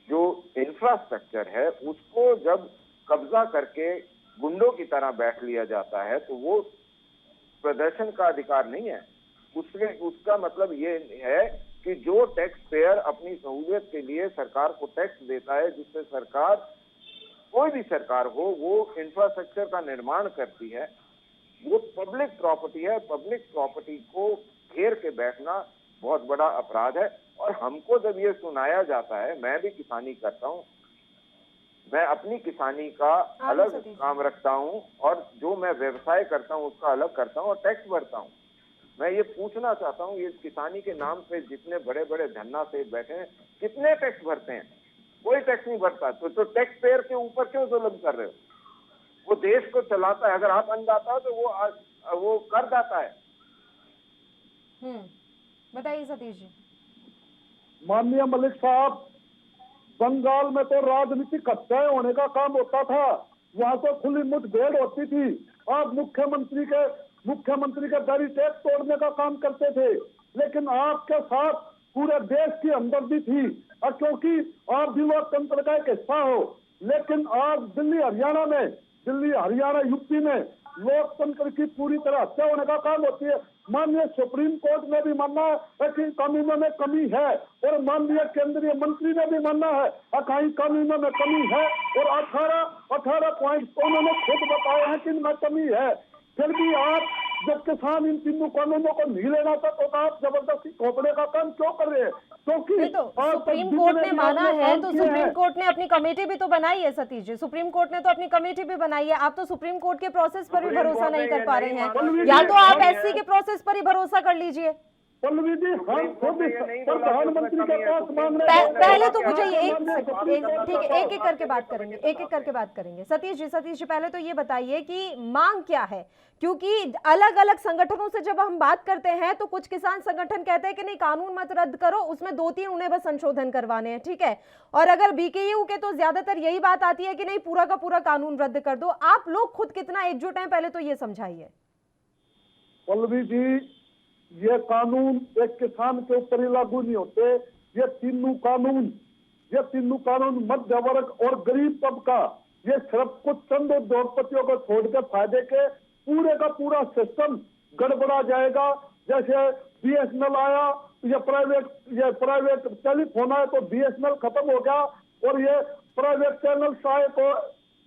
जो इंफ्रास्ट्रक्चर है उसको जब कब्जा करके गुंडों की तरह बैठ लिया जाता है तो वो प्रदर्शन का अधिकार नहीं है। उसका मतलब ये है कि जो टैक्स पेयर अपनी सहूलियत के लिए सरकार को टैक्स देता है, जिससे सरकार, कोई भी सरकार हो, वो इंफ्रास्ट्रक्चर का निर्माण करती है, वो पब्लिक प्रॉपर्टी है। पब्लिक प्रॉपर्टी को घेर के बैठना बहुत बड़ा अपराध है। और हमको जब ये सुनाया जाता है, मैं भी किसानी करता हूँ, मैं अपनी किसानी का अलग काम रखता हूँ और जो मैं व्यवसाय करता हूँ उसका अलग करता हूँ और टैक्स भरता हूँ। मैं ये पूछना चाहता हूँ, ये किसानी के नाम पे जितने बड़े बड़े धन्ना से बैठे हैं, कितने टैक्स भरते हैं? कोई टैक्स नहीं भरता। तो टैक्स पेयर के ऊपर क्यों जुल्म कर रहे हो? वो देश को चलाता है, अगर आप अन्नदाता हो तो वो करदाता है। बताइए सतीश जी। माननीय मलिक साहब, बंगाल में तो राजनीतिक हत्याएं होने का काम होता था, वहां तो खुली मुठभेड़ होती थी। आप मुख्यमंत्री के बैरिकेड तोड़ने का काम करते थे, लेकिन आपके साथ पूरे देश की हमदर्दी थी, और क्योंकि आप भी लोकतंत्र का एक हिस्सा हो। लेकिन आज दिल्ली हरियाणा यूपी में लोकतंत्र की पूरी तरह हत्या होने का काम होती है। माननीय सुप्रीम कोर्ट ने भी माना है कि कानूनों में कमी है, और माननीय केंद्रीय मंत्री ने भी माना है कि कानूनों में कमी है, और 18 पॉइंट तो उन्होंने खुद बताए हैं कि इनमें कमी है। फिर भी आप जब किसान इन तीनों कानूनों को नहीं लेना था तो आप जबरदस्ती थोपने का काम क्यों कर रहे हैं? क्योंकि तो सुप्रीम कोर्ट ने माना है, तो सुप्रीम कोर्ट ने अपनी कमेटी भी तो बनाई है सतीश जी। सुप्रीम कोर्ट ने तो अपनी कमेटी भी बनाई है। आप तो सुप्रीम कोर्ट के प्रोसेस पर भी भरोसा नहीं कर पा रहे हैं, या तो आप एससी के प्रोसेस पर ही भरोसा कर लीजिए। पल्लवी जी, हम खुद प्रधानमंत्री के पास मांग रहे हैं। पहले तो मुझे ठीक है, एक एक करके बात करेंगे। सतीश जी पहले तो ये बताइए कि मांग क्या है, क्योंकि अलग अलग संगठनों से जब हम बात करते हैं तो कुछ किसान संगठन कहते हैं कि नहीं, कानून मत रद्द करो, उसमें 2-3 उन्हें बस संशोधन करवाने हैं, ठीक है। और अगर बीकेयू के तो ज्यादातर यही बात आती है कि नहीं, पूरा का पूरा कानून रद्द कर दो। आप लोग खुद कितना एकजुट हैं, पहले तो ये समझाइए। पल्लवी जी, ये कानून एक किसान के ऊपर ही लागू नहीं होते। ये तीनों कानून मध्य वर्ग और गरीब तबका, ये सिर्फ कुछ चंद उद्योगपतियों को छोड़ के फायदे के पूरे का पूरा सिस्टम गड़बड़ा जाएगा। जैसे बीएसएनएल आया, ये प्राइवेट टेलीफोन आया तो बीएसएनएल खत्म हो गया, और ये प्राइवेट चैनल आए तो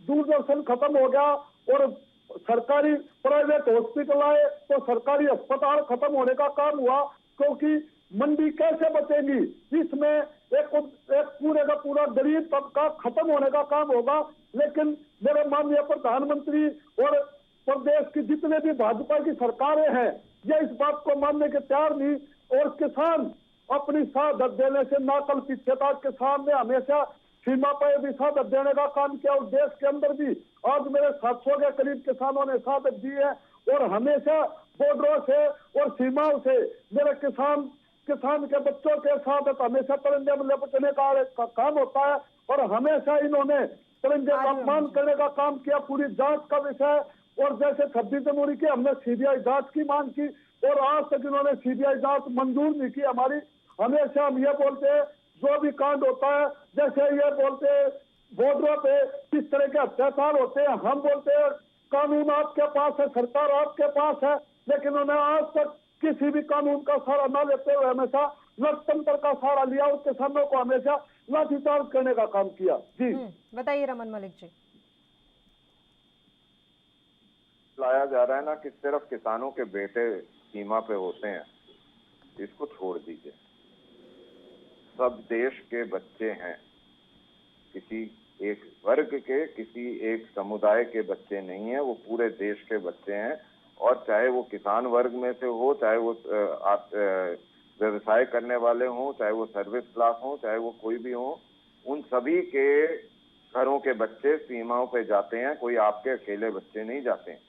दूरदर्शन खत्म हो गया, और सरकारी प्राइवेट हॉस्पिटल आए तो सरकारी अस्पताल खत्म होने का काम हुआ। क्योंकि मंडी कैसे बचेगी? इसमें एक पूरे का पूरा गरीब तबका खत्म होने का काम होगा। लेकिन मेरे माननीय प्रधानमंत्री और प्रदेश की जितने भी भाजपा की सरकारें हैं, ये इस बात को मानने के तैयार नहीं, और किसान अपनी शहादत देने से नाकल पीछे था। किसान ने हमेशा सीमा पर भी शहादत देने का काम किया, और देश के अंदर भी आज मेरे 700 के करीब किसानों ने शहादत दी है, और हमेशा बॉर्डरों से और सीमाओं से मेरे किसान के बच्चों के शहादत हमेशा तिरंगे में लपटने का काम होता है, और हमेशा इन्होंने तिरंगे का अपमान करने का काम किया। पूरी जांच का विषय, और जैसे 26 जनवरी की हमने सीबीआई जांच की मांग की, और आज तक इन्होंने सीबीआई जांच मंजूर नहीं की हमारी। हमेशा हम ये बोलते हैं जो भी कांड होता है, जैसे ये बोलते हैं बॉर्डरों पे किस तरह के अत्याचार होते हैं, हम बोलते हैं कानून आपके पास है, सरकार आपके पास है, लेकिन उन्होंने आज तक किसी भी कानून का सहारा न लेते हुए हमेशा लोकतंत्र का सहारा लिया, और किसानों को हमेशा लाठीचार्ज करने का काम किया। जी बताइए रमन मलिक जी। लाया जा रहा है ना कि सिर्फ किसानों के बेटे सीमा पे होते हैं, इसको छोड़ दीजिए। सब देश के बच्चे हैं, किसी एक वर्ग के, किसी एक समुदाय के बच्चे नहीं है, वो पूरे देश के बच्चे हैं। और चाहे वो किसान वर्ग में से हो, चाहे वो व्यवसाय करने वाले हों, चाहे वो सर्विस क्लास हो, चाहे वो कोई भी हो, उन सभी के घरों के बच्चे सीमाओं पे जाते हैं। कोई आपके अकेले बच्चे नहीं जाते हैं।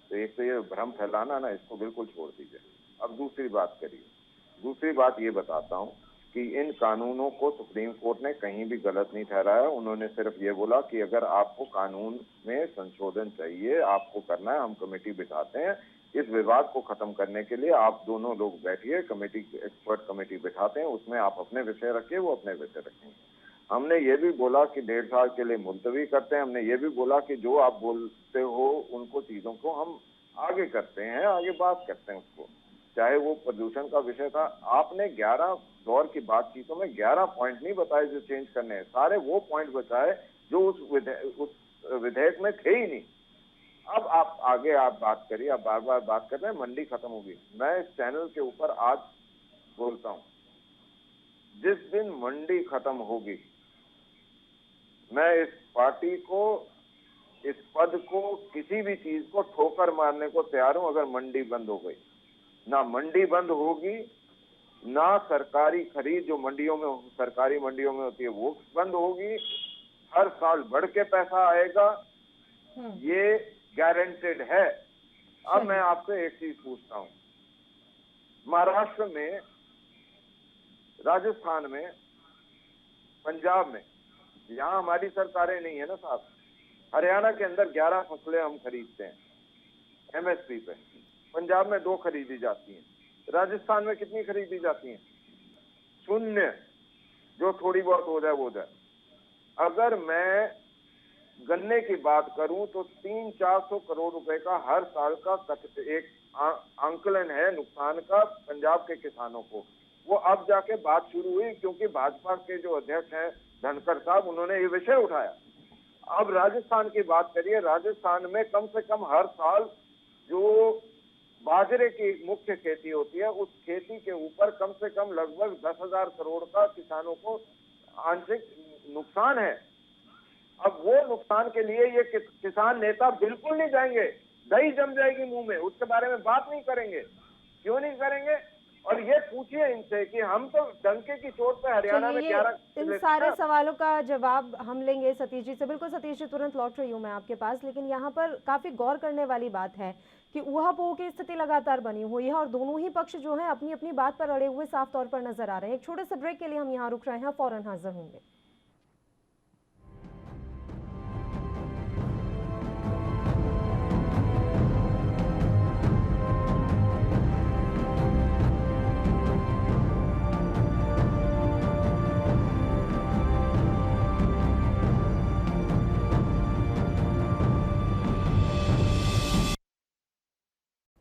तो एक तो ये भ्रम फैलाना ना, इसको बिल्कुल छोड़ दीजिए। अब दूसरी बात करिए। दूसरी बात ये बताता हूँ कि इन कानूनों को सुप्रीम कोर्ट ने कहीं भी गलत नहीं ठहराया। उन्होंने सिर्फ ये बोला कि अगर आपको कानून में संशोधन चाहिए, आपको करना है, हम कमेटी बिठाते हैं। इस विवाद को खत्म करने के लिए आप दोनों लोग बैठिए, एक्सपर्ट कमेटी बिठाते हैं, उसमें आप अपने विषय रखिए, वो अपने विषय रखेंगे। हमने ये भी बोला कि 1.5 साल के लिए मुलतवी करते हैं। हमने ये भी बोला कि जो आप बोलते हो उनको चीजों को हम आगे करते हैं, आगे बात करते हैं उसको। चाहे वो प्रदूषण का विषय था, आपने 11 दौर की बातचीतों में 11 पॉइंट नहीं बताए जो चेंज करने हैं, सारे वो पॉइंट बताए जो उस विधेयक में थे ही नहीं। अब आप आगे बात करिए, आप बार बार बात कर रहे हैं मंडी खत्म होगी। मैं इस चैनल के ऊपर आज बोलता हूं, जिस दिन मंडी खत्म होगी, मैं इस पार्टी को, इस पद को, किसी भी चीज को ठोकर मारने को तैयार हूं अगर मंडी बंद हो गई। ना मंडी बंद होगी, ना सरकारी खरीद जो मंडियों में सरकारी मंडियों में होती है वो बंद होगी, हर साल बढ़ के पैसा आएगा, ये गारंटेड है। अब मैं आपसे एक चीज पूछता हूं, महाराष्ट्र में, राजस्थान में, पंजाब में, यहाँ हमारी सरकारें नहीं है ना साहब, हरियाणा के अंदर 11 फसलें हम खरीदते हैं एमएसपी पे, पंजाब में 2 खरीदी जाती हैं, राजस्थान में कितनी खरीदी जाती हैं? 0, जो थोड़ी बहुत हो जाए वो जाए। अगर मैं गन्ने की बात करूं तो 300-400 करोड़ रुपए का हर साल का एक आंकलन है नुकसान का पंजाब के किसानों को। वो अब जाके बात शुरू हुई क्योंकि भाजपा के जो अध्यक्ष हैं धनखड़ साहब, उन्होंने ये विषय उठाया। अब राजस्थान की बात करिए, राजस्थान में कम से कम हर साल जो बाजरे की मुख्य खेती होती है उस खेती के ऊपर कम से कम लगभग 10,000 करोड़ का किसानों को आंशिक नुकसान है। अब वो नुकसान के लिए ये किसान नेता बिल्कुल नहीं जाएंगे, दही जम जाएगी मुंह में, उसके बारे में बात नहीं करेंगे। क्यों नहीं करेंगे? और ये पूछिए इनसे कि हम तो डंके की चोट पे हरियाणा में 11 इन सारे सवालों का जवाब हम लेंगे सतीश जी से। बिल्कुल सतीश जी, तुरंत लौट रही हूँ मैं आपके पास, लेकिन यहाँ पर काफी गौर करने वाली बात है कि ऊहापोह की स्थिति लगातार बनी हुई है और दोनों ही पक्ष जो है अपनी अपनी बात पर अड़े हुए साफ तौर पर नजर आ रहे हैं। एक छोटे से ब्रेक के लिए हम यहाँ रुक रहे हैं, फौरन हाजिर होंगे।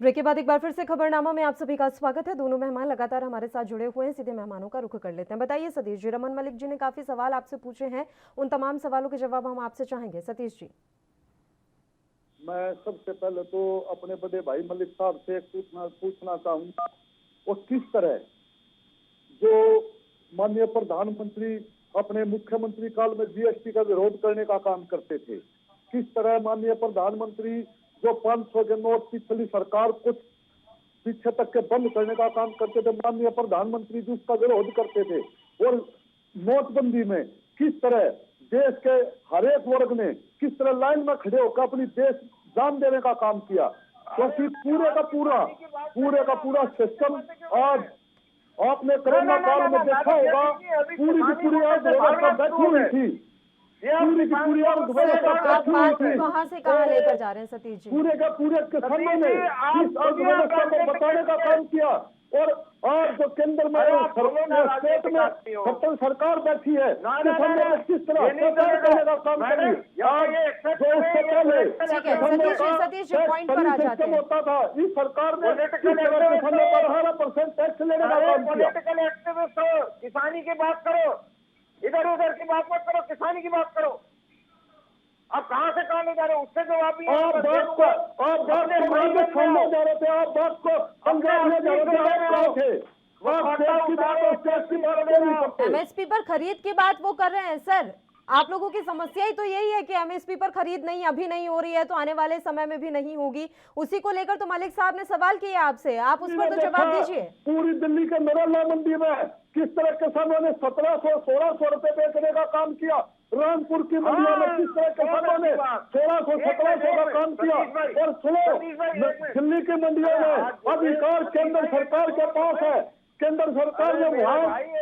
ब्रेक के बाद एक बार फिर से खबरनामा में आप सभी का स्वागत है। दोनों मेहमान लगातार हमारे साथ जुड़े हुए हैं, सीधे मेहमानों का रुख कर लेते हैं। बताइए सतीश जी, रमन मलिक जी ने काफी सवाल आपसे पूछे हैं, उन तमाम सवालों के जवाब हम आपसे चाहेंगे। सतीश जी, मैं सबसे पहले तो अपने बड़े भाई मलिक साहब से पूछना चाहूंगा, वो किस तरह जो माननीय प्रधानमंत्री अपने मुख्यमंत्री काल में जीएसटी का विरोध करने का काम करते थे, किस तरह माननीय प्रधानमंत्री जो 500 के नोट पिछली सरकार कुछ पीछे तक के बंद करने का काम करते थे, माननीय प्रधानमंत्री जी उसका विरोध करते थे। और नोटबंदी में किस तरह देश के हर एक वर्ग ने किस तरह लाइन में खड़े होकर अपनी देश जान देने का काम किया, क्योंकि पूरे का पूरा सिस्टम आज आपने कोरोना काल में देखा होगा, पूरी की पूरी अर्थव्यवस्था बैठी हुई थी, पूरी की पूरी अर्थव्यवस्था कहाँ से कहाँ लेकर जा रहे हैं सतीश जी? पूरे किसानों ने इस अर्थव्यवस्था को बताने का काम किया। और आज जो केंद्र में स्टेट में सत्ता सरकार बैठी है, किसानों ने किस तरह करने का काम करी। आज जो उससे पहले सिस्टम होता था, इस सरकार ने किसानों पर 18% टैक्स लेने का काम किया। पॉलिटिकल एक्टिविस्ट हो, किसानी की बात करो, इधर उधर की बात मत करो, किसानी की बात करो। आप कहां से कहां ले जा रहे हो, उससे जवाब भी आप बात को राजस्थान ले जा रहे थे, आप बात को पंजाब ले जा रहे थे, एमएसपी पर खरीद की बात वो कर रहे हैं। सर, आप लोगों की समस्या ही तो यही है कि एमएसपी पर खरीद नहीं अभी नहीं हो रही है, तो आने वाले समय में भी नहीं होगी। उसी को लेकर तो मलिक साहब ने सवाल किया आपसे, आप उस पर तो जवाब दीजिए। पूरी दिल्ली के नरेला मंडी में किस तरह किसानों ने 1700-1600 रुपए बेचने का काम किया, रामपुर की मंडियों में किस तरह किसानों ने 1600-1700 का काम किया। और सुनो, दिल्ली की मंडियों में अधिकार केंद्र सरकार के पास है, केंद्र सरकार ने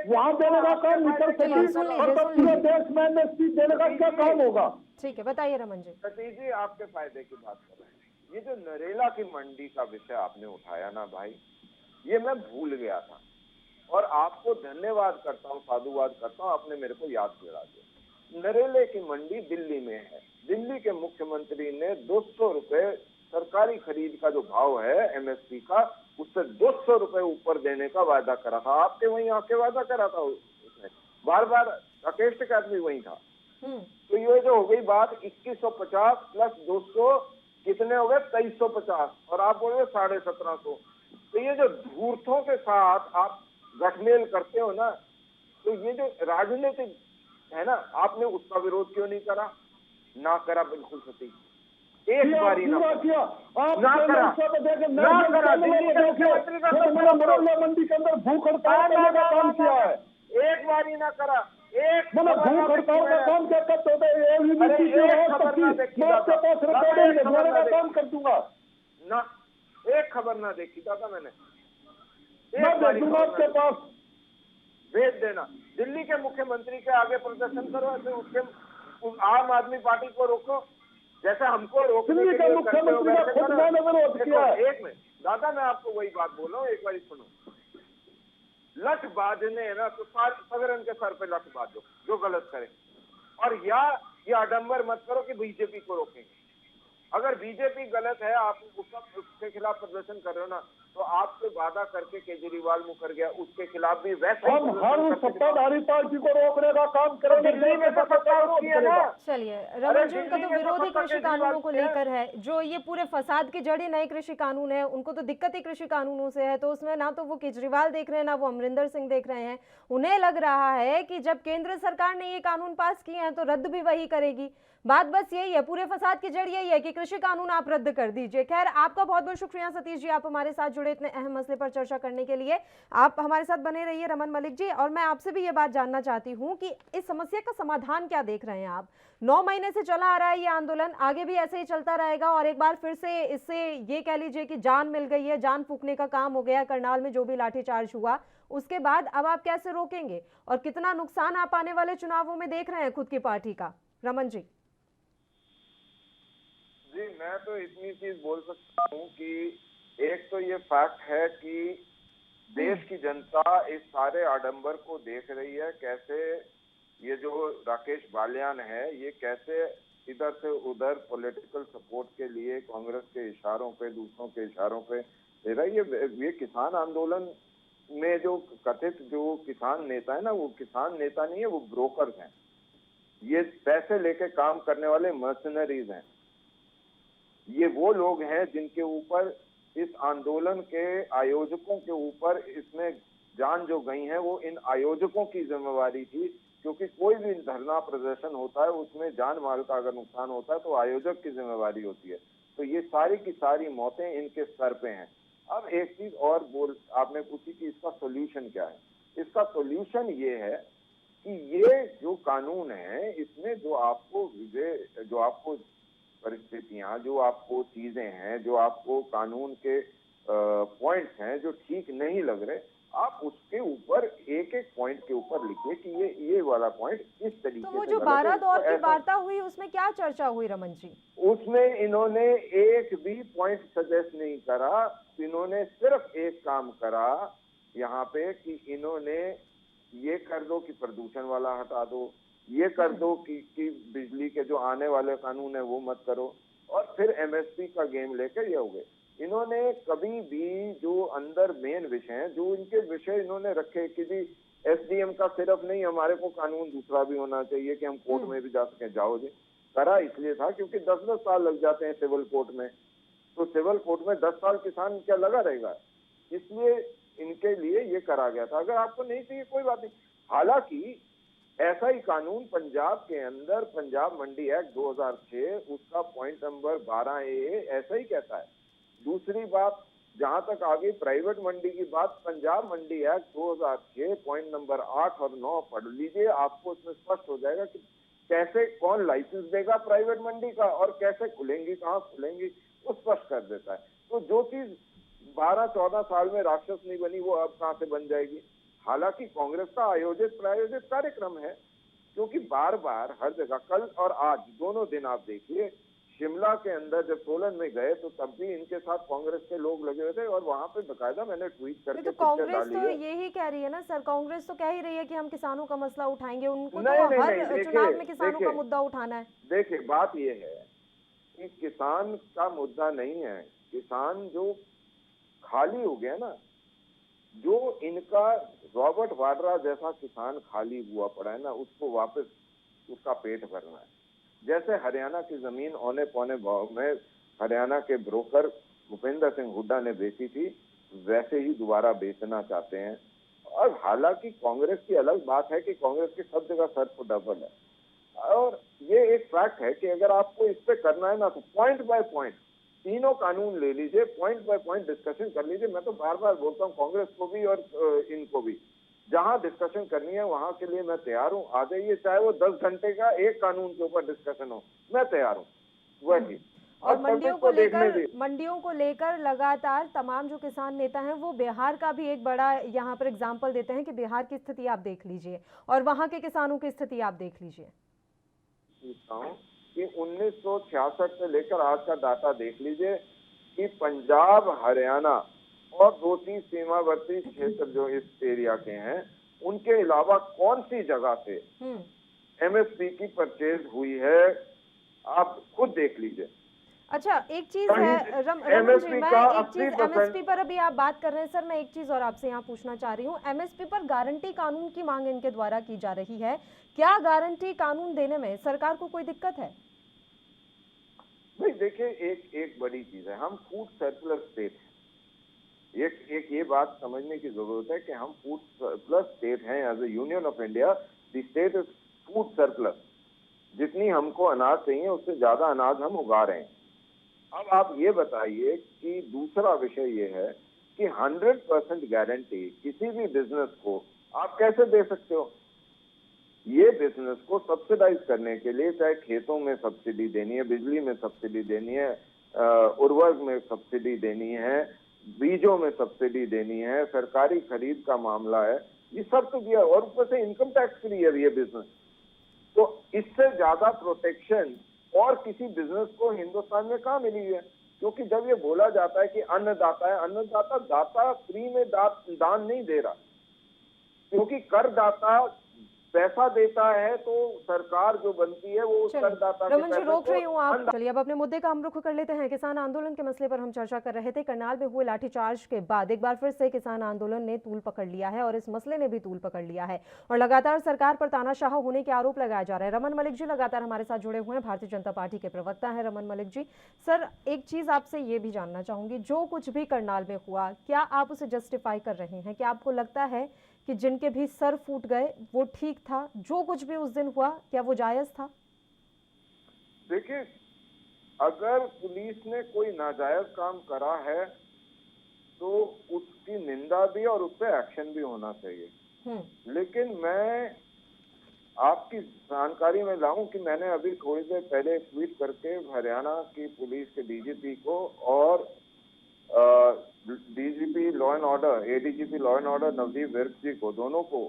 वहाँ देने का काम नहीं कर सकी, और पूरे देश में एमएसपी देने का क्या काम होगा? ठीक है, बताइए रमन जी। सतीश जी, आपके फायदे की बात कर रहे हैं। ये जो नरेला की मंडी का विषय आपने उठाया ना भाई, ये मैं भूल गया था और आपको धन्यवाद करता हूँ, साधुवाद करता हूँ, आपने मेरे को याद दिला दिया। नरेले की मंडी दिल्ली में है। दिल्ली के मुख्यमंत्री ने 200 रुपए सरकारी खरीद का जो भाव है एमएसपी का, उससे 200 रुपए ऊपर देने का वायदा करा था। आपके वहीं आके वायदा करा था उसने, बार बार राकेश टिकैत भी वहीं था। तो ये जो हो गई बात 2150 प्लस 200 कितने हो गए 2350, और आप बोल रहे 1750। तो ये जो धूर्तों के साथ आप गठमेल करते हो ना, तो ये जो राजनीतिक है ना, आपने उसका विरोध क्यों नहीं करा? ना करा, बिल्कुल सटीक। एक बार ही पूरा किया आप ना करा दिल्ली के मुख्यमंत्री का मंडी के अंदर भूख हड़ताल करने का काम किया है, एक बार ही ना करा, एक मतलब भूख हड़ताल का काम क्या करते होते मैं काम कर दूंगा ना, एक खबर ना देखी दादा मैंने, मैं भेज दूंगा आपके पास, भेज देना। दिल्ली के मुख्यमंत्री के आगे प्रदर्शन करो, ऐसे उसके आम आदमी पार्टी को रोको, जैसे हमको रोकने के लिए करते हो वैसे करो। एक मिनट दादा, मैं आपको वही बात बोल रहा हूँ, एक बार सुनो। लठ बाजने है ना तो सगरन के सर पे लठ बाजो जो गलत करे, और या ये आडंबर मत करो कि बीजेपी को रोकेंगे। अगर बीजेपी गलत है, आप उसके खिलाफ प्रदर्शन कर रहे हो ना, तो आपसे वादा करके केजरीवाल मुकर गया, उसके खिलाफ भी वैसे हम हर सत्ताधारी पार्टी को रोकने का काम करेंगे। दिल्ली में तो सत्ता उसकी है ना। चलिए रमन जी, उनका तो विरोध ही कृषि कानूनों को लेकर है, जो ये पूरे फसाद की जड़ ही नए कृषि कानून है, उनको तो दिक्कत ही कृषि कानूनों से है। तो उसमें ना तो वो केजरीवाल देख रहे हैं, ना वो अमरिंदर सिंह देख रहे हैं। उन्हें लग रहा है कि जब केंद्र सरकार ने ये कानून पास किए हैं तो रद्द भी वही करेगी। बात बस यही है, पूरे फसाद की जड़ यही है कि कृषि कानून आप रद्द कर दीजिए। खैर, आपका बहुत बहुत शुक्रिया सतीश जी, आप हमारे साथ जुड़े इतने अहम मसले पर चर्चा करने के लिए। आप हमारे साथ बने रहिए रमन मलिक जी। और मैं आपसे भी ये बात जानना चाहती हूँ कि इस समस्या का समाधान क्या देख रहे हैं आप? 9 महीने से चला आ रहा है ये आंदोलन, आगे भी ऐसे ही चलता रहेगा और एक बार फिर से इससे ये कह लीजिए कि जान मिल गई है, जान फूंकने का काम हो गया करनाल में जो भी लाठीचार्ज हुआ, उसके बाद अब आप कैसे रोकेंगे और कितना नुकसान आप आने वाले चुनावों में देख रहे हैं खुद की पार्टी का? रमन जी जी, मैं तो इतनी चीज बोल सकता हूँ कि एक तो ये फैक्ट है कि देश की जनता इस सारे आडंबर को देख रही है, कैसे ये जो राकेश बालियान है ये कैसे इधर से उधर पॉलिटिकल सपोर्ट के लिए कांग्रेस के इशारों पे, दूसरों के इशारों पे दे रहा है। ये किसान आंदोलन में जो कथित जो किसान नेता है ना, वो किसान नेता नहीं है, वो ब्रोकर्स हैं। ये पैसे लेके काम करने वाले मर्सनरीज हैं। ये वो लोग हैं जिनके ऊपर इस आंदोलन के आयोजकों के ऊपर इसमें जान जो गई है वो इन आयोजकों की जिम्मेवारी थी, क्योंकि कोई भी धरना प्रदर्शन होता है उसमें जान माल का अगर नुकसान होता है तो आयोजक की जिम्मेवारी होती है। तो ये सारी की सारी मौतें इनके सर पे हैं। अब एक चीज और आपने पूछी कि इसका सोल्यूशन क्या है। इसका सोल्यूशन ये है कि ये जो कानून है इसमें जो आपको परिस्थितियां, जो आपको चीजें हैं, जो आपको कानून के पॉइंट्स हैं जो ठीक नहीं लग रहे, आप उसके ऊपर एक एक पॉइंट के ऊपर लिखिए कि ये वाला पॉइंट इस तरीके से। तो वो जो 12 दौर की वार्ता हुई उसमें क्या चर्चा हुई रमन जी? उसमें इन्होंने एक भी पॉइंट सजेस्ट नहीं करा। इन्होंने सिर्फ एक काम करा यहाँ पे कि इन्होंने ये कर दो कि प्रदूषण वाला हटा दो, ये कर दो कि बिजली के जो आने वाले कानून है वो मत करो, और फिर एमएसपी का गेम लेकर ये हो गए। इन्होंने कभी भी जो अंदर मेन विषय हैं, जो इनके विषय इन्होंने रखे कि जी एसडीएम का सिर्फ नहीं, हमारे को कानून दूसरा भी होना चाहिए कि हम कोर्ट में भी जा सकें, जाओ जी। करा इसलिए था क्योंकि 10-10 साल लग जाते हैं सिविल कोर्ट में, तो सिविल कोर्ट में 10 साल किसान क्या लगा रहेगा, इसलिए इनके लिए ये करा गया था। अगर आपको नहीं चाहिए कोई बात नहीं। हालांकि ऐसा ही कानून पंजाब के अंदर पंजाब मंडी एक्ट 2006 उसका पॉइंट नंबर 12A ऐसा ही कहता है। दूसरी बात, जहां तक आगे प्राइवेट मंडी की बात, पंजाब मंडी एक्ट 2006 पॉइंट नंबर 8 और 9 पढ़ लीजिए, आपको उसमें स्पष्ट हो जाएगा कि कैसे कौन लाइसेंस देगा प्राइवेट मंडी का और कैसे खुलेंगी, कहाँ खुलेंगी, वो स्पष्ट कर देता है। तो जो चीज 12-14 साल में राक्षस नहीं बनी वो अब कहाँ से बन जाएगी। हालांकि कांग्रेस का आयोजित प्रायोजित कार्यक्रम है, क्योंकि बार बार हर जगह, कल और आज दोनों दिन आप देखिए, शिमला के अंदर जब सोलन में गए तो तब भी इनके साथ कांग्रेस के लोग लगे हुए थे और वहां पे बकायदा मैंने ट्वीट करके तो कांग्रेस तो यही कह रही है ना सर, कांग्रेस तो कह ही रही है कि हम किसानों का मसला उठाएंगे, उनको तो हर चुनाव में किसानों का मुद्दा उठाना है। देखिए बात ये है कि किसान का मुद्दा नहीं है, किसान जो खाली हो गया ना, जो इनका रॉबर्ट वाड्रा जैसा किसान खाली हुआ पड़ा है ना, उसको वापस उसका पेट भरना है। जैसे हरियाणा की जमीन औने पौने भाव में हरियाणा के ब्रोकर भूपेंद्र सिंह हुड्डा ने बेची थी, वैसे ही दोबारा बेचना चाहते हैं। और हालांकि कांग्रेस की अलग बात है कि कांग्रेस की सब जगह सर को डबल है, और ये एक फैक्ट है कि अगर आपको इस पे करना है ना तो पॉइंट बाय पॉइंट तीनों कानून ले लीजिए, पॉइंट बाय पॉइंट डिस्कशन कर लीजिए। मैं तो बार बार बोलता हूँ कांग्रेस को भी और इनको भी, जहां डिस्कशन करनी है वहां के लिए मैं तैयार हूं। आ जाइए, चाहे वो 10 घंटे का एक कानून के ऊपर डिस्कशन हो, मैं तैयार हूं। वही और मंडियों को लेकर लगातार तमाम जो किसान नेता हैं वो बिहार का भी एक बड़ा यहाँ पर एग्जाम्पल देते हैं कि बिहार की स्थिति आप देख लीजिए और वहां के किसानों की स्थिति आप देख लीजिए। पूछता हूँ कि 1966 से लेकर आज का डाटा देख लीजिए कि पंजाब, हरियाणा और 2-3 सीमावर्ती क्षेत्र जो इस एरिया के हैं, उनके अलावा कौन सी जगह से एमएसपी की परचेज हुई है, आप खुद देख लीजिए। अच्छा, एक चीज है रमन जी, मैं एक चीज एमएसपी पर अभी आप बात कर रहे हैं सर, मैं एक चीज और आपसे यहाँ पूछना चाह रही हूँ। एमएसपी पर गारंटी कानून की मांग इनके द्वारा की जा रही है, क्या गारंटी कानून देने में सरकार को कोई दिक्कत है? नहीं, देखिए एक बड़ी चीज है, हम फूड सरप्लस स्टेट है। एक ये बात समझने की जरूरत है कि हम फूड सरप्लस स्टेट हैं। As a union of India the state is food surplus. जितनी हमको अनाज चाहिए उससे ज्यादा अनाज हम उगा रहे हैं। अब आप ये बताइए कि दूसरा विषय ये है कि 100% गारंटी किसी भी बिजनेस को आप कैसे दे सकते हो? ये बिजनेस को सब्सिडाइज करने के लिए चाहे खेतों में सब्सिडी देनी है, बिजली में सब्सिडी देनी है, उर्वरक में सब्सिडी देनी है, बीजों में सब्सिडी देनी है, सरकारी खरीद का मामला है, ये सब तो दिया और ऊपर से इनकम टैक्स फ्री है ये बिजनेस। तो इससे ज्यादा प्रोटेक्शन और किसी बिजनेस को हिंदुस्तान में कहाँ मिली है? क्योंकि जब ये बोला जाता है कि अन्नदाता है, अन्नदाता दाता फ्री में दान नहीं दे रहा, क्योंकि करदाता पैसा देता है तो सरकार जो बनती है वो उस करदाता के रमन जी रोक रही हूँ आप। चलिए अब अपने मुद्दे का हम रुख कर लेते हैं। किसान आंदोलन के मसले पर हम चर्चा कर रहे थे। करनाल में हुए लाठीचार्ज के बाद एक बार फिर से किसान आंदोलन ने तूल पकड़ लिया है और इस मसले ने भी तूल पकड़ लिया है और लगातार सरकार पर तानाशाह होने के आरोप लगाए जा रहे हैं। रमन मलिक जी लगातार हमारे साथ जुड़े हुए हैं, भारतीय जनता पार्टी के प्रवक्ता है रमन मलिक जी। सर, एक चीज आपसे ये भी जानना चाहूंगी, जो कुछ भी करनाल में हुआ क्या आप उसे जस्टिफाई कर रहे हैं? क्या आपको लगता है कि जिनके भी सर फूट गए वो ठीक था? जो कुछ भी उस दिन हुआ क्या वो जायज था? देखिए, अगर पुलिस ने कोई नाजायज काम करा है तो उसकी निंदा भी और उस पर एक्शन भी होना चाहिए। लेकिन मैं आपकी जानकारी में लाऊं कि मैंने अभी थोड़ी देर पहले ट्वीट करके हरियाणा की पुलिस के डीजीपी को और DGP law and order, ADGP law and order Navdeep Virk ji को, दोनों को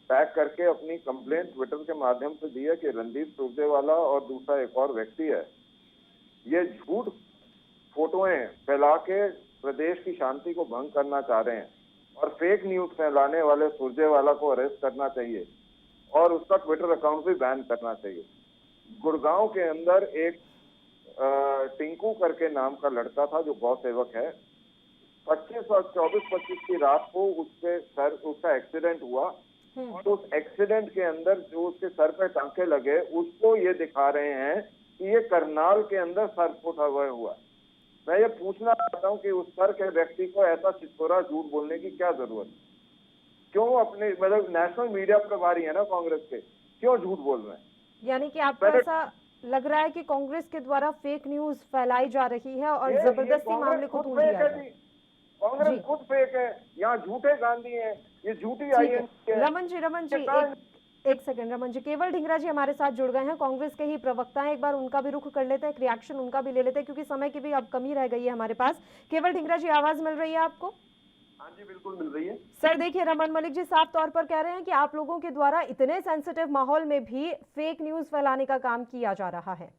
टैग करके अपनी कंप्लेंट ट्विटर के माध्यम से दी है कि रणदीप सुरजेवाला और दूसरा एक और व्यक्ति है, ये झूठ फोटोएं फैला के प्रदेश की शांति को भंग करना चाह रहे हैं और फेक न्यूज फैलाने वाले सुरजेवाला को अरेस्ट करना चाहिए और उसका ट्विटर अकाउंट भी बैन करना चाहिए। गुड़गांव के अंदर एक टिंकू करके नाम का लड़का था जो गौ सेवक है, 25 और 24-25 की रात को उसका एक्सीडेंट हुआ और उस एक्सीडेंट के अंदर जो उसके सर पे टांके लगे उसको ये दिखा रहे हैं कि ये करनाल के अंदर सर फुटा हुआ। मैं ये पूछना चाहता हूँ कि उस सर के व्यक्ति को ऐसा छिछोरा झूठ बोलने की क्या जरूरत? क्यों अपने मतलब नेशनल मीडिया प्रभारी है ना कांग्रेस के, क्यों झूठ बोल रहे हैं? यानी कि आपको ऐसा लग रहा है कि कांग्रेस के द्वारा फेक न्यूज फैलाई जा रही है और जबरदस्ती मामले को तूल दिया जा रहा है। कांग्रेस खुद फेक है, यहाँ झूठे गांधी हैं, ये झूठी आईएनसी है। रमन जी एक सेकंड रमन जी, केवल ढींगरा जी हमारे साथ जुड़ गए हैं, कांग्रेस के ही प्रवक्ता हैं। एक बार उनका भी रुख कर लेते हैं, एक रिएक्शन उनका भी ले लेते हैं क्योंकि समय की भी अब कमी रह गई है हमारे पास। केवल ढींगरा जी, आवाज मिल रही है आपको? हाँ जी, बिल्कुल मिल रही है। सर देखिए, रमन मलिक जी साफ तौर पर कह रहे हैं कि आप लोगों के द्वारा इतने सेंसिटिव माहौल में भी फेक न्यूज फैलाने का काम किया जा रहा है।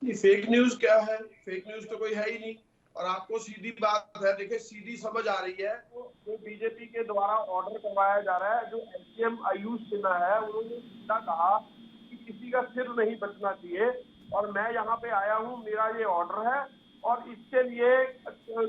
ये फेक न्यूज क्या है? फेक न्यूज तो कोई है ही नहीं। और आपको सीधी बात है, देखिए सीधी समझ आ रही है, जो बीजेपी के द्वारा ऑर्डर करवाया जा रहा है, जो एसडीएम आयुष सिन्हा है उन्होंने सीधा कहा कि किसी का सिर नहीं बचना चाहिए और मैं यहाँ पे आया हूँ, मेरा ये ऑर्डर है और इसके लिए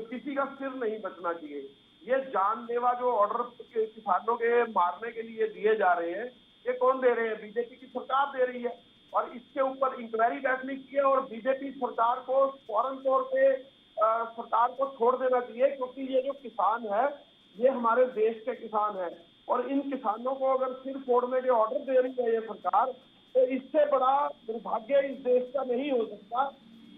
किसी का सिर नहीं बचना चाहिए। ये जानलेवा जो ऑर्डर किसानों के मारने के लिए दिए जा रहे हैं, ये कौन दे रहे हैं? बीजेपी की सरकार दे रही है और इसके ऊपर इंक्वायरी बैठनी चाहिए और बीजेपी सरकार को फौरन तौर पे सरकार को छोड़ देना चाहिए, क्योंकि ये जो किसान है ये हमारे देश के किसान है और इन किसानों को अगर सिर फोड़ने के ऑर्डर दे रही है ये सरकार, तो इससे बड़ा दुर्भाग्य इस देश का नहीं हो सकता।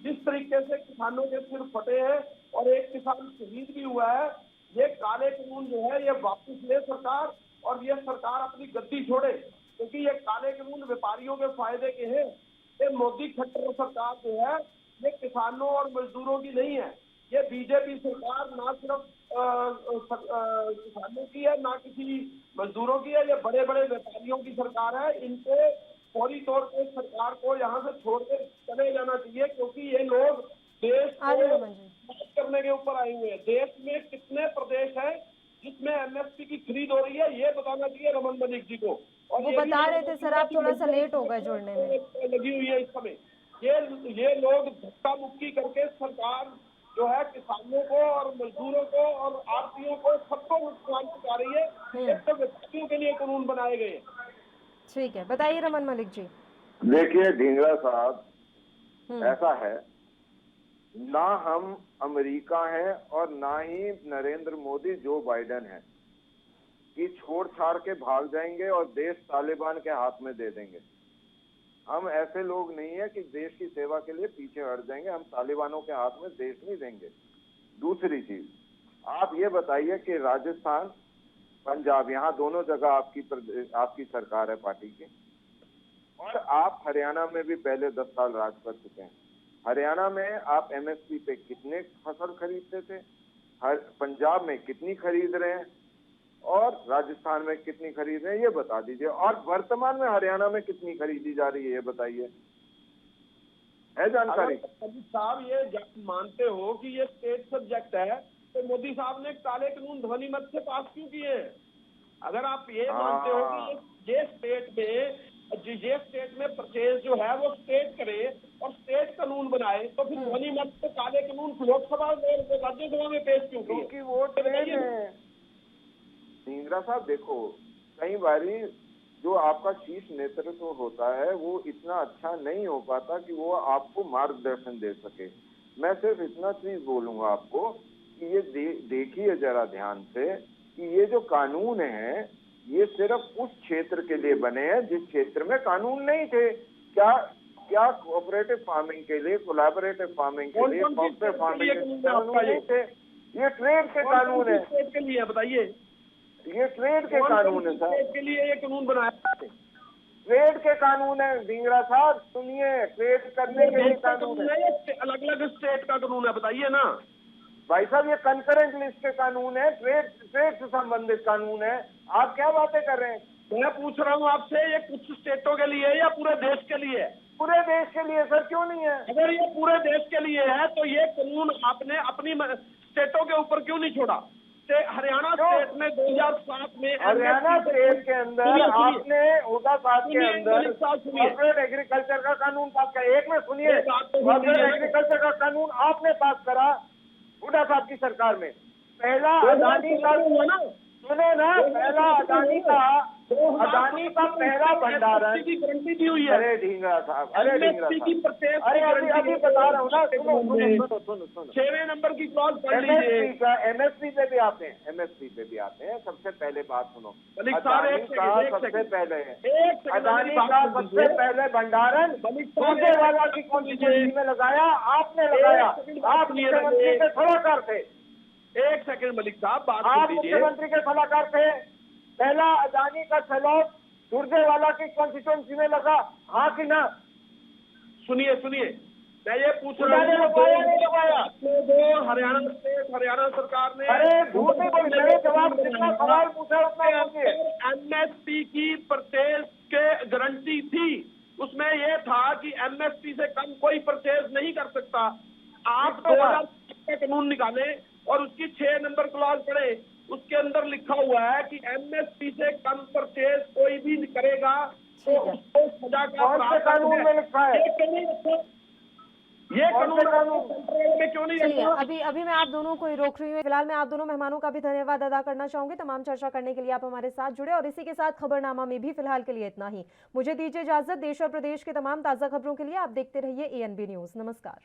जिस तरीके से किसानों के सिर फटे हैं और एक किसान शहीद भी हुआ है, ये काले कानून जो है ये वापस ले सरकार, और ये सरकार अपनी गद्दी छोड़े, क्योंकि ये काले कानून व्यापारियों के फायदे के हैं। ये मोदी खट्टर सरकार जो है ये किसानों और मजदूरों की नहीं है। ये बीजेपी सरकार ना सिर्फ किसानों की है, ना किसी मजदूरों की है, ये बड़े बड़े व्यापारियों की सरकार है। इनको फौरी तौर पर सरकार को यहाँ से छोड़ के चले जाना चाहिए, क्योंकि ये लोग देश को करने के ऊपर आए हुए हैं। देश में कितने प्रदेश हैं जिसमें एमएसपी की खरीद हो रही है, ये बताना चाहिए रमन मलिक जी को। और वो बता रहे थे सर, आप थोड़ा सा लेट हो गए जुड़ने में। लगी हुई है इस समय। ये लोग धक्का मुक्की करके सरकार जो है किसानों को और मजदूरों को और आड़तियों को सबको नुकसान पहुंचा रही है। एक तो व्यक्तियों के लिए कानून बनाए गए। ठीक है, बताइए रमन मलिक जी। देखिए ढींगरा साहब, ऐसा है ना, हम अमेरिका हैं और ना ही नरेंद्र मोदी जो बाइडेन है कि छोड़ छाड़ के भाग जाएंगे और देश तालिबान के हाथ में दे देंगे। हम ऐसे लोग नहीं है कि देश की सेवा के लिए पीछे हट जाएंगे। हम तालिबानों के हाथ में देश नहीं देंगे। दूसरी चीज, आप ये बताइए कि राजस्थान, पंजाब, यहाँ दोनों जगह आपकी सरकार है पार्टी की, और आप हरियाणा में भी पहले 10 साल राज कर चुके हैं। हरियाणा में आप एमएसपी पे कितने फसल खरीदते थे, पंजाब में कितनी खरीद रहे हैं, और राजस्थान में कितनी खरीद रहे हैं, ये बता दीजिए। और वर्तमान में हरियाणा में कितनी खरीदी जा रही है, ये बताइए, है जानकारी? साहब ये मानते हो कि ये स्टेट सब्जेक्ट है, तो मोदी साहब ने काले कानून ध्वनि मत से पास क्यों किए? अगर आप ये मानते हो कि ये स्टेट में परचेज जो है वो स्टेट करे और स्टेट कानून बनाए, तो फिर ध्वनि मत से काले कानून लोकसभा और राज्यसभा में पेश क्यों किए? क्योंकि वो ट्रेन है। ढींगरा साहब देखो, कई बारी जो आपका शीर्ष नेतृत्व होता है वो इतना अच्छा नहीं हो पाता कि वो आपको मार्गदर्शन दे सके। मैं सिर्फ इतना चीज बोलूंगा आपको कि ये देखिए जरा ध्यान से कि ये जो कानून है ये सिर्फ उस क्षेत्र के लिए बने हैं जिस क्षेत्र में कानून नहीं थे। क्या कोऑपरेटिव फार्मिंग के लिए, कोलैबोरेटिव फार्मिंग के लिए, कॉर्पोरेट फार्मिंग के लिए कानून नहीं थे? ये ट्रेड के कानून है। के लिए बताइए, ये ट्रेड के कानून है सर। के लिए ये कानून बनाया है। ट्रेड के कानून है ढींगरा साहब, सुनिए, ट्रेड करने के लिए कानून है। अलग अलग स्टेट का कानून है, बताइए ना भाई साहब। ये कंकरेंट लिस्ट के कानून है, ट्रेड से संबंधित कानून है। आप क्या बातें कर रहे हैं? मैं पूछ रहा हूँ आपसे, ये कुछ स्टेटों के लिए है या पूरे देश के लिए है? पूरे देश के लिए सर, क्यों नहीं है? अगर ये पूरे देश के लिए है तो ये कानून आपने अपनी स्टेटों के ऊपर क्यों नहीं छोड़ा? हरियाणा स्टेट में 2007 में, हरियाणा स्टेट के अंदर आपने हुडा साहब के अंदर कॉर्पोरेट एग्रीकल्चर का कानून पास किया। एक में सुनिए, कॉर्पोरेट एग्रीकल्चर का कानून आपने पास करा हुडा साहब की सरकार में। पहला अदानी का, सुने ना, पहला अदानी का पहला भंडारण की गारंटी दी हुई है। अरे ढींगरा साहब, अरे अभी बता रहा हूँ ना, सुनो 6वें नंबर की क्लॉज पढ़ लीजिए। एमएसपी पे भी आते हैं, सबसे पहले बात सुनो। अदानी का सबसे पहले भंडारण सुरजेवाला की कॉन्स्टिट्यूएंसी में लगाया, आपने लगाया। आप मुख्यमंत्री के सलाहकार थे। एक सेकंड मलिक साहब, बात आप मुख्यमंत्री के सलाहकार थे। पहला अदानी का सैलाब सुरजेवाला की कॉन्स्टिट्यूएंसी में लगा, हाँ कि ना? सुनिए, मैं ये पूछ रहा हूँ, हरियाणा सरकार ने, अरे झूठ नहीं बोल, मेरे जवाब जितना सवाल पूछा उतना बोलिए। एमएसपी की परचेज के गारंटी थी, उसमें ये था कि एमएसपी से कम कोई परचेज नहीं कर सकता। आप 2007 का कानून निकाले और उसकी 6 नंबर क्लॉज पढ़े, उसके अंदर लिखा हुआ है कि एमएसपी से कम परचेज कोई भी करेगा तो उसको सजा का कानून में लिखा है। ये कानून में क्यों नहीं रखा? अभी मैं आप दोनों को ही रोक रही हूँ। फिलहाल मैं आप दोनों मेहमानों का भी धन्यवाद अदा करना चाहूंगी। तमाम चर्चा करने के लिए आप हमारे साथ जुड़े, और इसी के साथ खबरनामा में भी फिलहाल के लिए इतना ही। मुझे दीजिए इजाजत। देश और प्रदेश के तमाम ताजा खबरों के लिए आप देखते रहिए ANB न्यूज। नमस्कार।